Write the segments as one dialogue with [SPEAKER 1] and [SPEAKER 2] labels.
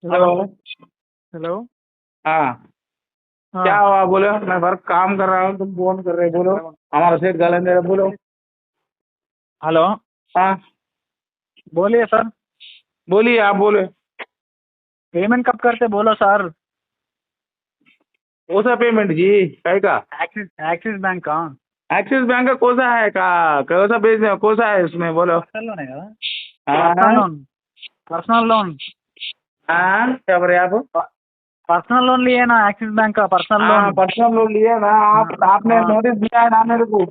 [SPEAKER 1] Hello.
[SPEAKER 2] Hello.
[SPEAKER 1] हाँ। क्या
[SPEAKER 2] हाँ।
[SPEAKER 1] हुआ बोलो, मैं वर्क काम कर रहा हूँ, तुम फोन कर रहे हो, बोलो। हमारा सेठ गालन दे रहा है, बोलो।
[SPEAKER 2] हेलो।
[SPEAKER 1] हाँ।
[SPEAKER 2] बोलिए सर।
[SPEAKER 1] बोलिए, आप बोले।
[SPEAKER 2] पेमेंट कब करते बोलो सर।
[SPEAKER 1] कौन सा पेमेंट जी? कहीं का?
[SPEAKER 2] एक्सिस एक्सिस बैंक का।
[SPEAKER 1] एक्सिस बैंक का कौन सा है का? कौन सा भेज कौन सा है उसमें, बोलो।
[SPEAKER 2] पर्सनल लोन है क्या? पर्सनल
[SPEAKER 1] हाँ।
[SPEAKER 2] लोन। Personal loan.
[SPEAKER 1] हाँ, क्या बोल रहे हैं आप?
[SPEAKER 2] पर्सनल लोन लिए ना एक्सिस बैंक का पर्सनल
[SPEAKER 1] हाँ,
[SPEAKER 2] लोन।
[SPEAKER 1] पर्सनल लोन लिए ना आप? आपने
[SPEAKER 2] हाँ।
[SPEAKER 1] नोटिस दिया है ना मेरे को?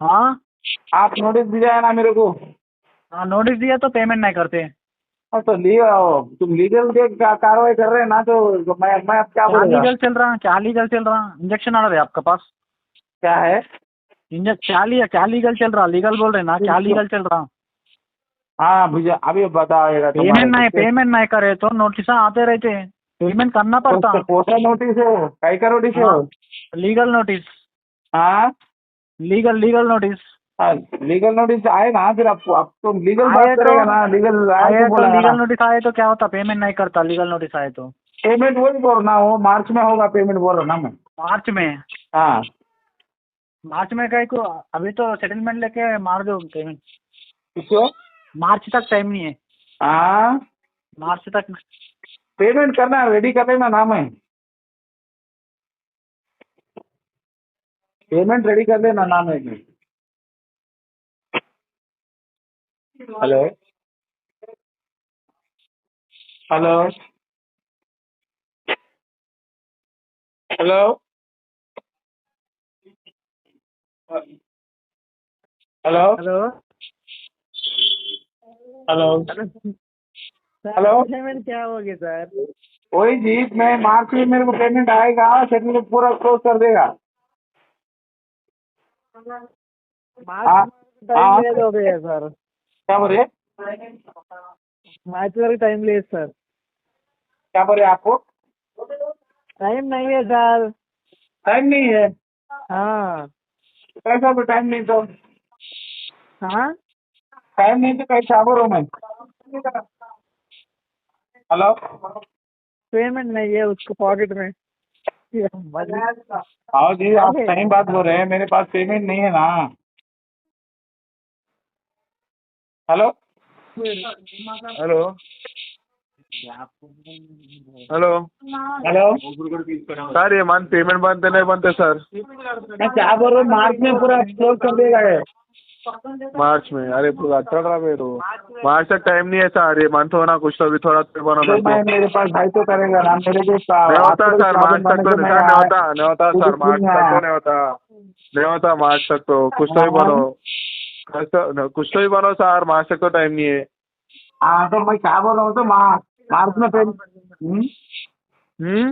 [SPEAKER 2] हाँ।
[SPEAKER 1] आप नोटिस दिया है ना मेरे को?
[SPEAKER 2] हाँ नोटिस दिया तो पेमेंट नहीं करते।
[SPEAKER 1] हाँ, तो तुम लीगल के कार्रवाई कर रहे हैं ना, तो मैं अब क्या
[SPEAKER 2] क्या
[SPEAKER 1] बोलूँगा?
[SPEAKER 2] लीगल चल रहा, क्या लीगल चल रहा? इंजेक्शन ऑर्डर है आपके पास?
[SPEAKER 1] क्या है?
[SPEAKER 2] क्या लिया, क्या लीगल चल रहा? लीगल बोल रहे ना, क्या लीगल चल रहा?
[SPEAKER 1] हाँ भैया, अभी बताएगा तुम्हारे को
[SPEAKER 2] पेमेंट नहीं करे तो नोटिस आते रहते। पेमेंट करना पड़ता।
[SPEAKER 1] पोस्टल नोटिस है वो, काई का नोटिस है
[SPEAKER 2] हाँ।
[SPEAKER 1] वो?
[SPEAKER 2] Legal notice.
[SPEAKER 1] हाँ।
[SPEAKER 2] Legal legal notice.
[SPEAKER 1] हाँ, लीगल नोटिस आए ना, फिर आपको, आप तो लीगल बात
[SPEAKER 2] आए तो
[SPEAKER 1] करेगा ना, लीगल आए तो
[SPEAKER 2] आए तो
[SPEAKER 1] बोलेगा ना।
[SPEAKER 2] लीगल नोटिस आए तो क्या होता? पेमेंट नहीं करता लीगल नोटिस आए तो।
[SPEAKER 1] पेमेंट वही बोल रहा हूँ, मार्च में होगा पेमेंट बोल रहा ना मैं।
[SPEAKER 2] मार्च में।
[SPEAKER 1] हाँ।
[SPEAKER 2] मार्च में कहीं को? अभी तो सेटलमेंट लेके मार दो पेमेंट।
[SPEAKER 1] किसको?
[SPEAKER 2] मार्च तक टाइम नहीं है।
[SPEAKER 1] हाँ,
[SPEAKER 2] मार्च तक।
[SPEAKER 1] पेमेंट करना रेडी कर लेना ना मैं। पेमेंट रेडी कर लेना ना मैं। Hello. Hello. Hello. Hello.
[SPEAKER 2] Hello.
[SPEAKER 1] Hello.
[SPEAKER 2] Hello sir,
[SPEAKER 1] hello.
[SPEAKER 2] Payment क्या होगी सर?
[SPEAKER 1] वही जी, मैं मार्च में मेरे को पेमेंट आएगा, सेटलमेंट पूरा क्लोज कर देगा।
[SPEAKER 2] मार्च
[SPEAKER 1] हाँ।
[SPEAKER 2] टाइम
[SPEAKER 1] हाँ,
[SPEAKER 2] ले दोगे सर?
[SPEAKER 1] क्या बोले?
[SPEAKER 2] मार्च तक टाइम ले सर।
[SPEAKER 1] क्या बोले आपको?
[SPEAKER 2] टाइम नहीं है सर।
[SPEAKER 1] टाइम नहीं है?
[SPEAKER 2] हाँ।
[SPEAKER 1] कैसा तो टाइम नहीं तो?
[SPEAKER 2] हाँ।
[SPEAKER 1] टाइम नहीं तो कैसा बोलो मैं? हेलो।
[SPEAKER 2] पेमेंट नहीं है उसको पॉकेट में।
[SPEAKER 1] हाँ जी, आप
[SPEAKER 2] अरे।
[SPEAKER 1] सही बात बोल रहे हैं, मेरे पास पेमेंट नहीं है ना। Hello.
[SPEAKER 2] Hello. Hello.
[SPEAKER 1] Hello.
[SPEAKER 2] Sir ये मंथ पेमेंट बनते नहीं बनते सर?
[SPEAKER 1] मैं क्या बोल रहा हूँ, मार्च में पूरा क्लोज कर देगा ये।
[SPEAKER 2] मार्च में? अरे पूरा चल रहा है तो मार्च तक टाइम नहीं है सर, ये मंथ होना कुछ तो भी थोड़ा तो बनो
[SPEAKER 1] तो
[SPEAKER 2] मेरे को।
[SPEAKER 1] मैं, मेरे पास भाई तो करेगा ना, मेरे को
[SPEAKER 2] नहीं होता
[SPEAKER 1] हॉस्पिटल
[SPEAKER 2] सर मार्च
[SPEAKER 1] प्रॉब्लम
[SPEAKER 2] तक
[SPEAKER 1] बने
[SPEAKER 2] तो
[SPEAKER 1] तो
[SPEAKER 2] नहीं
[SPEAKER 1] मैं
[SPEAKER 2] सर, नहीं होता, नहीं होता
[SPEAKER 1] खुद
[SPEAKER 2] सर
[SPEAKER 1] स्कूल
[SPEAKER 2] मार्च
[SPEAKER 1] में
[SPEAKER 2] तक
[SPEAKER 1] आया।
[SPEAKER 2] तो नहीं होता। नहीं होता मार्च तक तो कुछ तो भी बनो।
[SPEAKER 1] हाँ।
[SPEAKER 2] कुछ तो भी बनो सर, मार्च तक तो टाइम नहीं है।
[SPEAKER 1] हाँ, तो मैं क्या बोल रहा हूँ, तो मार्च में पेमेंट,
[SPEAKER 2] हम्म।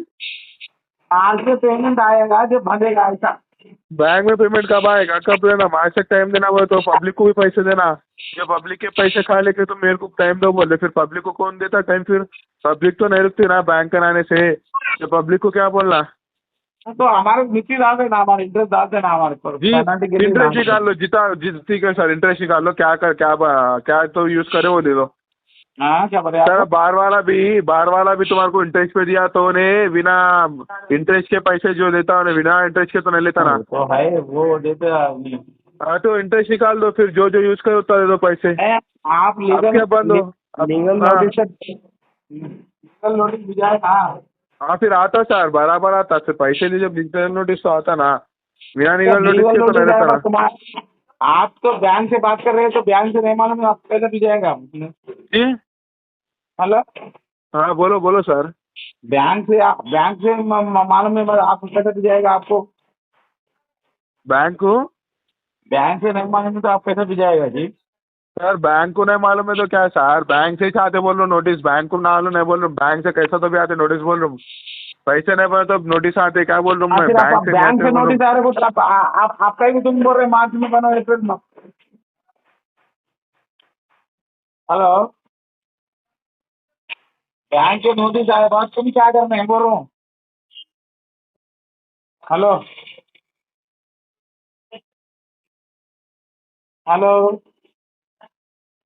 [SPEAKER 1] मार्च में पेमेंट आएगा जो भरेगा ऐसा।
[SPEAKER 2] बैंक में पेमेंट कब आएगा, कब देना? मार्च तक टाइम देना बोले तो पब्लिक को भी पैसे देना। जब पब्लिक के पैसे खा लेके तो मेरे को टाइम दो बोले, फिर पब्लिक को कौन देता टाइम? फिर पब्लिक तो नहीं रुकती ना बैंक के आने से, तो पब्लिक को क्या बोलना?
[SPEAKER 1] तो हमारे नीति डाल देना, हमारे इंटरेस्ट डाल देना हमारे पर,
[SPEAKER 2] जी।
[SPEAKER 1] पेनल्टी के लिए
[SPEAKER 2] इंटरेस्ट
[SPEAKER 1] नाम
[SPEAKER 2] निकाल लो, जितना जितनी का सर इंटरेस्ट निकाल लो, क्या कर क्या क्या तो यूज करे वो दे दो।
[SPEAKER 1] हाँ, क्या बोले
[SPEAKER 2] सर
[SPEAKER 1] आप?
[SPEAKER 2] बार वाला भी तुम्हारे को इंटरेस्ट पे दिया तो उन्हें बिना इंटरेस्ट के पैसे जो देता उन्हें बिना इंटरेस्ट के तो नहीं लेता ना।
[SPEAKER 1] वो तो है, वो देते नहीं।
[SPEAKER 2] हाँ तो इंटरेस्ट निकाल दो, फिर जो जो यूज करो उतना दे दो पैसे।
[SPEAKER 1] आप
[SPEAKER 2] अब
[SPEAKER 1] लीगल,
[SPEAKER 2] क्या बंद हो? अब
[SPEAKER 1] लीगल
[SPEAKER 2] हाँ।
[SPEAKER 1] नोटिस, लीगल नोटिस भी जाए ना।
[SPEAKER 2] हाँ फिर आता सर, बराबर आता, फिर पैसे लिए जब डिजिटल नोटिस तो आता ना, बिना
[SPEAKER 1] जब
[SPEAKER 2] लीगल नोटिस
[SPEAKER 1] लीगल
[SPEAKER 2] के तो नहीं
[SPEAKER 1] नोटिस
[SPEAKER 2] देता
[SPEAKER 1] आएगा
[SPEAKER 2] ना।
[SPEAKER 1] तुम्हारा, आप तो बैंक से बात कर रहे हैं, तो बैंक से नहीं मालूम है आपको कैसे भी जाएगा?
[SPEAKER 2] जी।
[SPEAKER 1] हेलो।
[SPEAKER 2] हाँ बोलो बोलो सर।
[SPEAKER 1] बैंक से मालूम है, आपको कैसे भी जाएगा आपको?
[SPEAKER 2] बैंक को?
[SPEAKER 1] बैंक से नहीं मालूम है तो आप कैसे भी जाएगा जी?
[SPEAKER 2] सर बैंक को नहीं मालूम है तो क्या है सर, बैंक से ही चाहते बोल रहा हूँ नोटिस, बैंक को ना नहीं बोल रहा हूँ, बैंक से कैसा तो भी आते नोटिस बोल रहा हूँ। पैसे नहीं पड़े तो नोटिस आते, क्या बोल रहा हूँ
[SPEAKER 1] हाँ,
[SPEAKER 2] मैं,
[SPEAKER 1] फिर आप
[SPEAKER 2] बैंक से नहीं
[SPEAKER 1] बैंक
[SPEAKER 2] आते
[SPEAKER 1] से
[SPEAKER 2] बोल रहा
[SPEAKER 1] नोटिस
[SPEAKER 2] हूँ।
[SPEAKER 1] आ रहे हो तो आपका ही तुम बोल रहे मार्च में बनो, अप्रैल में। हेलो। बैंक से नोटिस आए बात, तुम क्या करना है बोल रहा हूँ। हेलो। हेलो।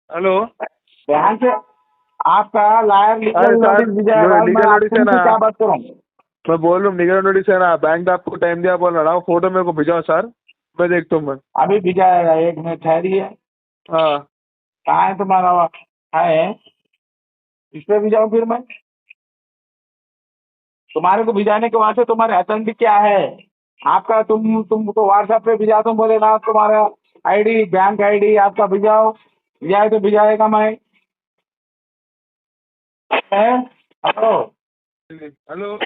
[SPEAKER 2] हेलो।
[SPEAKER 1] बैंक से आपका लायर
[SPEAKER 2] अरे
[SPEAKER 1] लीगल
[SPEAKER 2] सर
[SPEAKER 1] नोटिस भिजा है,
[SPEAKER 2] जो
[SPEAKER 1] मैं
[SPEAKER 2] लीगल नोटिस है
[SPEAKER 1] तुमसे
[SPEAKER 2] ना,
[SPEAKER 1] क्या बात करूँ?
[SPEAKER 2] मैं बोल रहा हूँ लीगल नोटिस है ना, बैंक ने आपको टाइम दिया बोल रहा हूँ, फोटो मेरे को भिजाओ सर, मैं देखता हूँ मैं।
[SPEAKER 1] अभी भिजाएगा, 1 मिनट ठहरिए।
[SPEAKER 2] हाँ
[SPEAKER 1] कहाँ है तुम्हारा? है, इस पे भिजाऊँ फिर मैं? तुम्हारे को भिजाने के वास्ते तुम्हारे अथेंटिक क्या है आपका? तुमको व्हाट्सएप पे भिजा दूँ, बोले ना तुम्हारा आईडी, बैंक आईडी आपका भिजाओ, भिजाए तो भिजाएगा मैं। हेलो,
[SPEAKER 2] हेलो,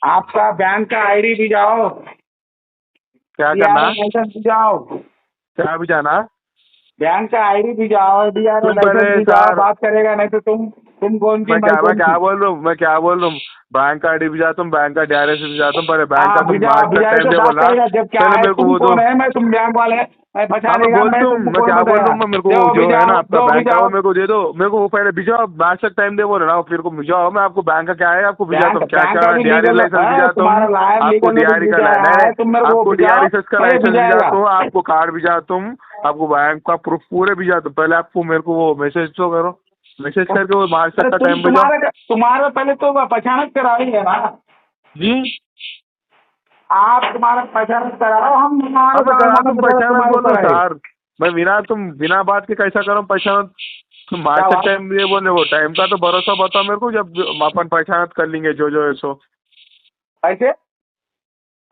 [SPEAKER 1] आपका बैंक का आईडी भिजाओ,
[SPEAKER 2] क्या करना,
[SPEAKER 1] डीआरए लाइसेंस भिजाओ,
[SPEAKER 2] क्या भिजाना?
[SPEAKER 1] बैंक का आईडी भिजाओ, डीआरए
[SPEAKER 2] तुम
[SPEAKER 1] लाइसेंस
[SPEAKER 2] पहले
[SPEAKER 1] भिजाओ।
[SPEAKER 2] सर,
[SPEAKER 1] बात करेगा नहीं तो तुम कौन की, मैं
[SPEAKER 2] मैं
[SPEAKER 1] कौन
[SPEAKER 2] क्या
[SPEAKER 1] की?
[SPEAKER 2] बोल रहा हूँ, मैं क्या बोल रहा हूँ, बैंक का आईडी भिजाता हूँ, बैंक का डीआरएस भिजाता हूँ, पहले बैंक का
[SPEAKER 1] हाँ,
[SPEAKER 2] तुम
[SPEAKER 1] भिजा
[SPEAKER 2] आज तक
[SPEAKER 1] भिजाए
[SPEAKER 2] टाइम
[SPEAKER 1] तो
[SPEAKER 2] दे
[SPEAKER 1] बात
[SPEAKER 2] बोल रहा,
[SPEAKER 1] करेगा। जब क्या
[SPEAKER 2] पहले
[SPEAKER 1] है,
[SPEAKER 2] मेरे को
[SPEAKER 1] तुम
[SPEAKER 2] वो दो।
[SPEAKER 1] कौन है? मैं तुम बैंक वाले हैं, मैं
[SPEAKER 2] हाँ मैं
[SPEAKER 1] पहचानेगा,
[SPEAKER 2] बोलता
[SPEAKER 1] मैं
[SPEAKER 2] हूँ,
[SPEAKER 1] तुमको
[SPEAKER 2] मैं
[SPEAKER 1] कौन
[SPEAKER 2] क्या बोल रहा
[SPEAKER 1] बताया?
[SPEAKER 2] हूँ, मैं मेरे को
[SPEAKER 1] दो
[SPEAKER 2] जो है ना
[SPEAKER 1] भिजाओ,
[SPEAKER 2] आपका
[SPEAKER 1] दो
[SPEAKER 2] बैंक का वो
[SPEAKER 1] भिजाओ।
[SPEAKER 2] मेरे को दे दो, मेरे को वो पहले भिजाओ, आज तक टाइम दे बोल रहा हूँ, फिर को भिजाओ, मैं आपको बैंक का क्या है आपको भिजाता
[SPEAKER 1] बैंक
[SPEAKER 2] हूँ, क्या
[SPEAKER 1] बैंक
[SPEAKER 2] क्या
[SPEAKER 1] का भी
[SPEAKER 2] डीआरएस
[SPEAKER 1] लीगल
[SPEAKER 2] लाइसेंस
[SPEAKER 1] है,
[SPEAKER 2] भिजाता हूँ,
[SPEAKER 1] तुम्हारा लायर
[SPEAKER 2] आपको
[SPEAKER 1] लीगल नोटिस
[SPEAKER 2] डीआरई का
[SPEAKER 1] भिजाया है, तुम मेरे को
[SPEAKER 2] आपको
[SPEAKER 1] भिजाओ,
[SPEAKER 2] डीआरएस का
[SPEAKER 1] मैं
[SPEAKER 2] लाइसेंस
[SPEAKER 1] भिजाएगा।
[SPEAKER 2] भिजाता हूँ, आपको कार्ड भिजाता हूँ, आपको बैंक का प्रूफ पूरे भिजाता हूँ, पहले आपको मेरे को वो मैसेज तो करो, मैसेज करके वो मार्च तक
[SPEAKER 1] अरे
[SPEAKER 2] का टाइम भेजो।
[SPEAKER 1] तुम्हारा पहले तो पहचान कराएंगे ना
[SPEAKER 2] जी
[SPEAKER 1] आप, तुम्हारा पहचान कराओ, हम हमारे
[SPEAKER 2] अब मैं कहा तुम पहचानत
[SPEAKER 1] तुम्हारे
[SPEAKER 2] बोल रहे
[SPEAKER 1] ऊपर
[SPEAKER 2] हो
[SPEAKER 1] है।
[SPEAKER 2] सर, मैं बिना बात के कैसा करूँ पहचानत? तुम
[SPEAKER 1] क्या
[SPEAKER 2] मार्च तक
[SPEAKER 1] बात?
[SPEAKER 2] टाइम ये बोल रहे हो, टाइम का तो भरोसा बताओ मेरे को, जब अपन पहचानत कर लेंगे जो है सो।
[SPEAKER 1] ऐसे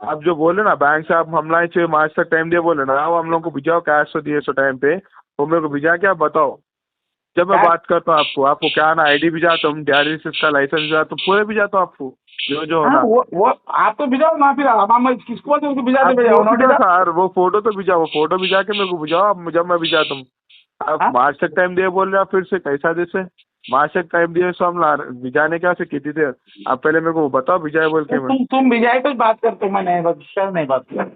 [SPEAKER 2] आप जो बोले ना बैंक से आप हम लाए चाहिए मार्च तक टाइम दिए बोले ना, वो हम लोग को भिजाओ, कैश तो दिए सो टाइम पे, वो मेरे को भिजा के आप बताओ, जब मैं
[SPEAKER 1] क्या?
[SPEAKER 2] बात करता हूँ आपको, आपको क्या ना आईडी भिजाता हूँ, डीआरएस का लाइसेंस भिजाता हूँ, पूरे भिजाता हूँ आपको, जो जो
[SPEAKER 1] हाँ,
[SPEAKER 2] होना।
[SPEAKER 1] वो आप तो भिजाओ ना, फिर हम किसको बोलते हैं, उसको भिजा दे,
[SPEAKER 2] आप
[SPEAKER 1] भिजाओ
[SPEAKER 2] वो
[SPEAKER 1] नोटिस।
[SPEAKER 2] भिजाओ सर, वो फोटो तो भिजाओ, वो फोटो भिजा के मेरे को भिजाओ आप, जब मैं भिजाता हूँ। आप
[SPEAKER 1] हाँ?
[SPEAKER 2] मार्च तक टाइम दिए बोल रहे हो, आप फिर से कैसा जैसे मार्च तक टाइम दिए सो हम ला भिजाने क्या से कितनी देर, आप पहले मेरे को वो बताओ भिजाए बोल के मैं।
[SPEAKER 1] तुम भिजाए तो बात करते हो, मैं नहीं बात सर, नहीं बात कर।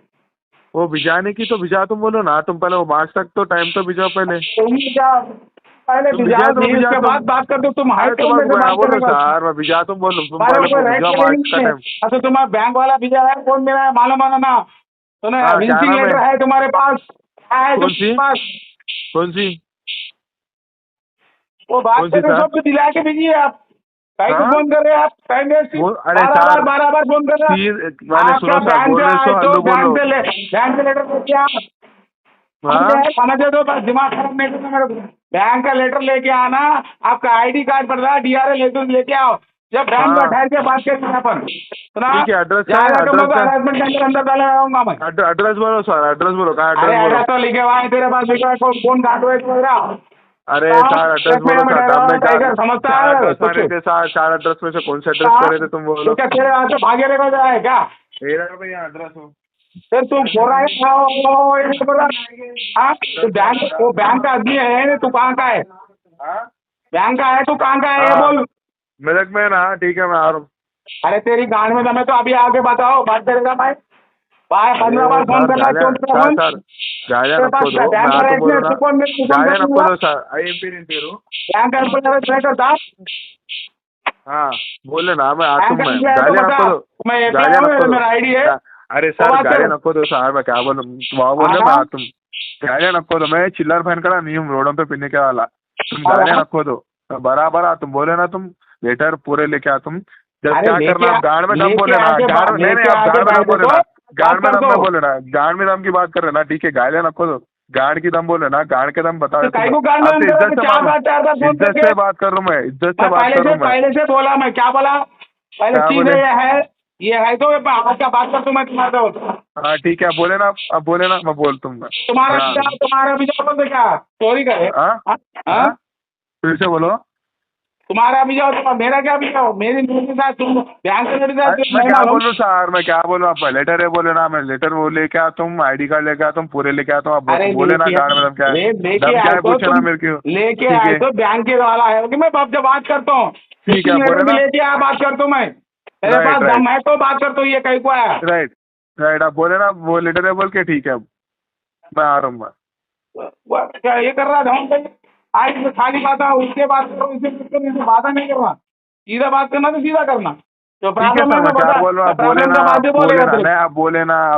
[SPEAKER 2] वो भिजाने की तो भिजा तुम बोलो ना, तुम पहले वो मार्च तक तो टाइम तो भिजाओ पहले।
[SPEAKER 1] तुम भिजाओ, पहले
[SPEAKER 2] तुम भिजा
[SPEAKER 1] भिजाओ,
[SPEAKER 2] तो
[SPEAKER 1] नहीं
[SPEAKER 2] भिजा
[SPEAKER 1] उसके
[SPEAKER 2] तुम,
[SPEAKER 1] बाद बात कर दो। तुम हाई
[SPEAKER 2] अरे
[SPEAKER 1] टोन में
[SPEAKER 2] तुम्हारे
[SPEAKER 1] से
[SPEAKER 2] मैं
[SPEAKER 1] बात
[SPEAKER 2] बोलो
[SPEAKER 1] करेगा।
[SPEAKER 2] सर, मैं भिजा तुम बोलो, तुम
[SPEAKER 1] तुम्हारे
[SPEAKER 2] पहले
[SPEAKER 1] ऊपर राइट
[SPEAKER 2] भिजाओ
[SPEAKER 1] चलेगी
[SPEAKER 2] मार्च का
[SPEAKER 1] नहीं।
[SPEAKER 2] टाइम।
[SPEAKER 1] अच्छा, तुम्हारा बैंक वाला भिजा है, कौन मेरा है मालूम है ना? तो ना
[SPEAKER 2] हाँ क्या
[SPEAKER 1] विजिटिंग
[SPEAKER 2] नाम है,
[SPEAKER 1] लेटर है तुम्हारे पास? है
[SPEAKER 2] कौन सी,
[SPEAKER 1] तुम्हारे पास?
[SPEAKER 2] कौन सी,
[SPEAKER 1] वो बात
[SPEAKER 2] कौन सी
[SPEAKER 1] करके
[SPEAKER 2] सर?
[SPEAKER 1] सबको दिला के भेजिए आप। कहीं को
[SPEAKER 2] हाँ
[SPEAKER 1] फोन कर रहे हैं आप? टाइम वेस्ट,
[SPEAKER 2] वो अरे
[SPEAKER 1] बारह बार फोन कर रहे हैं।
[SPEAKER 2] मैंने
[SPEAKER 1] आपका
[SPEAKER 2] सुनो सर,
[SPEAKER 1] बैंक
[SPEAKER 2] बोल
[SPEAKER 1] से
[SPEAKER 2] रहे
[SPEAKER 1] आए
[SPEAKER 2] सो
[SPEAKER 1] तो
[SPEAKER 2] हल्लो बोलो।
[SPEAKER 1] बैंक से लेटर लेके आओ।
[SPEAKER 2] हाँ
[SPEAKER 1] समझे तो, बस दिमाग खराब नहीं करना मेरे को। बैंक का लेटर लेके आना, आपका आईडी कार्ड पड़ रहा है, डीआरए लाइसेंस लेके आओ। जब बैंक में
[SPEAKER 2] हाँ
[SPEAKER 1] ठहर के बात करेंगे अपन, सुना?
[SPEAKER 2] ठीक है, एड्रेस क्या
[SPEAKER 1] यहाँ
[SPEAKER 2] है,
[SPEAKER 1] जाकर
[SPEAKER 2] एड्रेस
[SPEAKER 1] मैं
[SPEAKER 2] क्या,
[SPEAKER 1] हरासमेंट के अंदर डाले रहूंगा मैं।
[SPEAKER 2] एड्रेस बोलो सर, एड्रेस बोलो, कहाँ
[SPEAKER 1] अरे
[SPEAKER 2] एड्रेस बोलो।
[SPEAKER 1] ऐसा तो लिखे हुआ है तेरे पास, लिखा है फोन काटो एक मेरा।
[SPEAKER 2] अरे
[SPEAKER 1] हाँ,
[SPEAKER 2] चार एड्रेस
[SPEAKER 1] एक
[SPEAKER 2] बोलो
[SPEAKER 1] महीना में
[SPEAKER 2] सर,
[SPEAKER 1] ठहरा
[SPEAKER 2] हमने
[SPEAKER 1] हुआ टाइगर, समझता
[SPEAKER 2] चार
[SPEAKER 1] है
[SPEAKER 2] एड्रेस
[SPEAKER 1] कुछ?
[SPEAKER 2] मारे थे सर, चार एड्रेस में से कौन से एड्रेस
[SPEAKER 1] हाँ,
[SPEAKER 2] करे थे तुम बोलो।
[SPEAKER 1] तो क्या तेरे हाथ से भागे लेकर जाए क्या?
[SPEAKER 2] मेरा भैया एड्रेस हो,
[SPEAKER 1] फिर तू बोल रहा है हाँ, तो बैंक, वो बैंक का आदमी है, तू कहाँ का है?
[SPEAKER 2] हाँ
[SPEAKER 1] बैंक का है, तू कहाँ का है ये
[SPEAKER 2] हाँ
[SPEAKER 1] बोल।
[SPEAKER 2] मेरठ में ना, ठीक है मैं आ रहा हूँ।
[SPEAKER 1] अरे तेरी गांड में दम है तो अभी आके बताओ, बात करेगा भाई। भाई 15 बार फोन
[SPEAKER 2] सर
[SPEAKER 1] करना है,
[SPEAKER 2] गालियाँ
[SPEAKER 1] चौथा
[SPEAKER 2] सर
[SPEAKER 1] फोन।
[SPEAKER 2] सर गालियाँ
[SPEAKER 1] तेरे
[SPEAKER 2] नको
[SPEAKER 1] पास
[SPEAKER 2] दो, मैं
[SPEAKER 1] बैंक का
[SPEAKER 2] आता
[SPEAKER 1] रेट
[SPEAKER 2] बोलो
[SPEAKER 1] में
[SPEAKER 2] ना,
[SPEAKER 1] तू कौन
[SPEAKER 2] गालियाँ
[SPEAKER 1] कर
[SPEAKER 2] नको
[SPEAKER 1] दूंगा?
[SPEAKER 2] दो sir, I am P Peru.
[SPEAKER 1] Bank का नहीं करता।
[SPEAKER 2] हाँ बोले ना, मैं आता
[SPEAKER 1] बैंक
[SPEAKER 2] हूँ,
[SPEAKER 1] का
[SPEAKER 2] मैं
[SPEAKER 1] है तो
[SPEAKER 2] गालियाँ
[SPEAKER 1] बता,
[SPEAKER 2] नको दो,
[SPEAKER 1] मैं
[SPEAKER 2] गालियाँ
[SPEAKER 1] API
[SPEAKER 2] नको
[SPEAKER 1] हूँ,
[SPEAKER 2] दो।
[SPEAKER 1] मेरा आईडी है।
[SPEAKER 2] अरे
[SPEAKER 1] वो
[SPEAKER 2] सर
[SPEAKER 1] बात
[SPEAKER 2] गालियाँ
[SPEAKER 1] कर।
[SPEAKER 2] नको दो सर, मैं क्या बोलूँ, वहाँ बोल रहे मैं आता हूँ। गालियाँ नको दो, मैं चिल्लर फैन करा नहीं हूँ रोडों पे पीने के वाला, तुम गालियाँ नको दो। बराबर आ, तुम बोले ना, तुम लेटर पूरे लेके आ तुम, जब
[SPEAKER 1] अरे
[SPEAKER 2] क्या करना आप गाड़ में दम बोले ना, गाड़ में नहीं नहीं, आप गाड़ में दम बोले ना, गाड़ में दम में बोले ना, गाड़ में दम की बात कर रहे ना, ठीक है गालियाँ नको दो, गाड़ की दम बोले ना, गाड़ के दम बता
[SPEAKER 1] तो
[SPEAKER 2] देता
[SPEAKER 1] कई
[SPEAKER 2] हूँ।
[SPEAKER 1] को गांड में
[SPEAKER 2] आपसे
[SPEAKER 1] अंदर
[SPEAKER 2] इज्जत से
[SPEAKER 1] चार बार फोन
[SPEAKER 2] इज्जत
[SPEAKER 1] करके।
[SPEAKER 2] से बात कर रहा हूँ मैं, इज्जत से
[SPEAKER 1] मैं
[SPEAKER 2] बात कर रहा हूँ मैं।
[SPEAKER 1] पहले से बोला, मैं क्या बोला? पहले
[SPEAKER 2] क्या
[SPEAKER 1] चीज
[SPEAKER 2] बोले?
[SPEAKER 1] ये है तो आपका बात कर, तो मैं तुम्हारा होता।
[SPEAKER 2] हाँ ठीक है, आप बोले ना, अब बोले ना, मैं बोलता हूँ मैं।
[SPEAKER 1] तुम्हारा भी जाओ तो क्या चोरी करे?
[SPEAKER 2] हाँ
[SPEAKER 1] हाँ?
[SPEAKER 2] हाँ
[SPEAKER 1] हाँ?
[SPEAKER 2] फिर से बोलो।
[SPEAKER 1] तुम्हारा भी जाओ, मेरा क्या भी जाओ, मेरी न्यूज के साथ तुम बैंक से जुड़ जाए,
[SPEAKER 2] मैं
[SPEAKER 1] नहीं
[SPEAKER 2] क्या
[SPEAKER 1] मालूम।
[SPEAKER 2] बोल रहा हूँ सर, मैं क्या बोल रहा हूँ, आप लेटर है बोले ना, मैं लेटर वो लेके आता हूँ, आईडी कार्ड लेके आता हूँ, पूरे लेके आता हूँ, आप
[SPEAKER 1] अरे
[SPEAKER 2] बोले ना
[SPEAKER 1] लेके
[SPEAKER 2] गाड़ में दम क्या है,
[SPEAKER 1] लेके
[SPEAKER 2] दम क्या
[SPEAKER 1] आए
[SPEAKER 2] है
[SPEAKER 1] तो
[SPEAKER 2] पूछे ना
[SPEAKER 1] तुम,
[SPEAKER 2] मेरे को।
[SPEAKER 1] लेके
[SPEAKER 2] ठीक
[SPEAKER 1] आए
[SPEAKER 2] है
[SPEAKER 1] तो बैंक के वाला है कि मैं अब जब बात करता हूँ,
[SPEAKER 2] ठीक है, बोले ना।
[SPEAKER 1] लेके आ, बात करता हूँ मैं। मेरे
[SPEAKER 2] राइट
[SPEAKER 1] पास दम
[SPEAKER 2] राइट
[SPEAKER 1] है तो बात करता हूँ, ये कहीं को आया?
[SPEAKER 2] राइट राइट, आप बोले ना वो लेटर है बोल के, ठीक है मैं आ रहा हूँ मैं।
[SPEAKER 1] क्या ये कर रहा था? आज तो खाली बात है, उसके बात करो, इससे कुछ करने से बात नहीं करना। सीधा बात करना तो सीधा करना। तो
[SPEAKER 2] ठीक है
[SPEAKER 1] प्रॉब्लम
[SPEAKER 2] सर,
[SPEAKER 1] है
[SPEAKER 2] मैं
[SPEAKER 1] तो
[SPEAKER 2] क्या
[SPEAKER 1] बता,
[SPEAKER 2] बोल रहा हूँ, आप बोले
[SPEAKER 1] प्रॉब्लम
[SPEAKER 2] ना,
[SPEAKER 1] तो बाद में बोलेगा तेरे
[SPEAKER 2] नहीं आप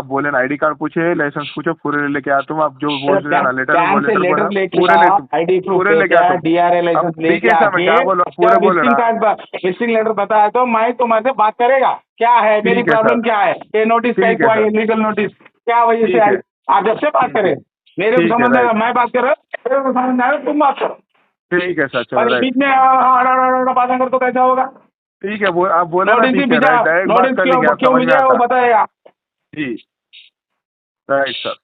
[SPEAKER 2] बोले ना आईडी कार्ड पूछे, लाइसेंस पूछे, पूरे लेके आ तुम, आप जो बोल रहे ना लेटर
[SPEAKER 1] बैंक से
[SPEAKER 2] बोला
[SPEAKER 1] लेटर लेके
[SPEAKER 2] पूरे
[SPEAKER 1] आ,
[SPEAKER 2] ले
[SPEAKER 1] आईडी प्रूफ
[SPEAKER 2] पूरे लेके
[SPEAKER 1] लेके
[SPEAKER 2] आ
[SPEAKER 1] आ,
[SPEAKER 2] तुम।
[SPEAKER 1] डीआरए
[SPEAKER 2] अब
[SPEAKER 1] लाइसेंस
[SPEAKER 2] ठीक
[SPEAKER 1] लेके
[SPEAKER 2] है सर, मैं
[SPEAKER 1] आके
[SPEAKER 2] क्या बोल रहा हूँ,
[SPEAKER 1] उसका
[SPEAKER 2] पूरे बोले
[SPEAKER 1] विजिटिंग
[SPEAKER 2] ना।
[SPEAKER 1] कार्ड विजिटिंग लेटर बताया तो मैं तुम्हारे से बात करेगा क्या है, मेरी
[SPEAKER 2] ठीक है
[SPEAKER 1] प्रॉब्लम
[SPEAKER 2] सर,
[SPEAKER 1] क्या है, ये नोटिस
[SPEAKER 2] ठीक
[SPEAKER 1] टाइप
[SPEAKER 2] है
[SPEAKER 1] हुआ,
[SPEAKER 2] सर,
[SPEAKER 1] ये लीगल नोटिस क्या वजह से
[SPEAKER 2] ठीक
[SPEAKER 1] आई,
[SPEAKER 2] है,
[SPEAKER 1] आप जब से बात
[SPEAKER 2] ठीक
[SPEAKER 1] करें
[SPEAKER 2] है,
[SPEAKER 1] मेरे को
[SPEAKER 2] ठीक है,
[SPEAKER 1] समझ आएगा,
[SPEAKER 2] राइट,
[SPEAKER 1] मैं बात कर रहा हूँ मेरे को समझ आएगा, तुम बात करो।
[SPEAKER 2] ठीक है सर, चलो
[SPEAKER 1] और ये
[SPEAKER 2] राइट,
[SPEAKER 1] बीच में बातें कर तो कैसा होगा।
[SPEAKER 2] ठीक है, आप बोले ना,
[SPEAKER 1] नोटिस भी
[SPEAKER 2] ठीक है,
[SPEAKER 1] भिजा,
[SPEAKER 2] राइट, डायरेक्ट बात
[SPEAKER 1] नोटिस
[SPEAKER 2] कर लेंगे,
[SPEAKER 1] क्यों
[SPEAKER 2] आप
[SPEAKER 1] क्यों
[SPEAKER 2] समझ में
[SPEAKER 1] भिजा है वो
[SPEAKER 2] आता।
[SPEAKER 1] बताएगा।
[SPEAKER 2] जी, राइट सर।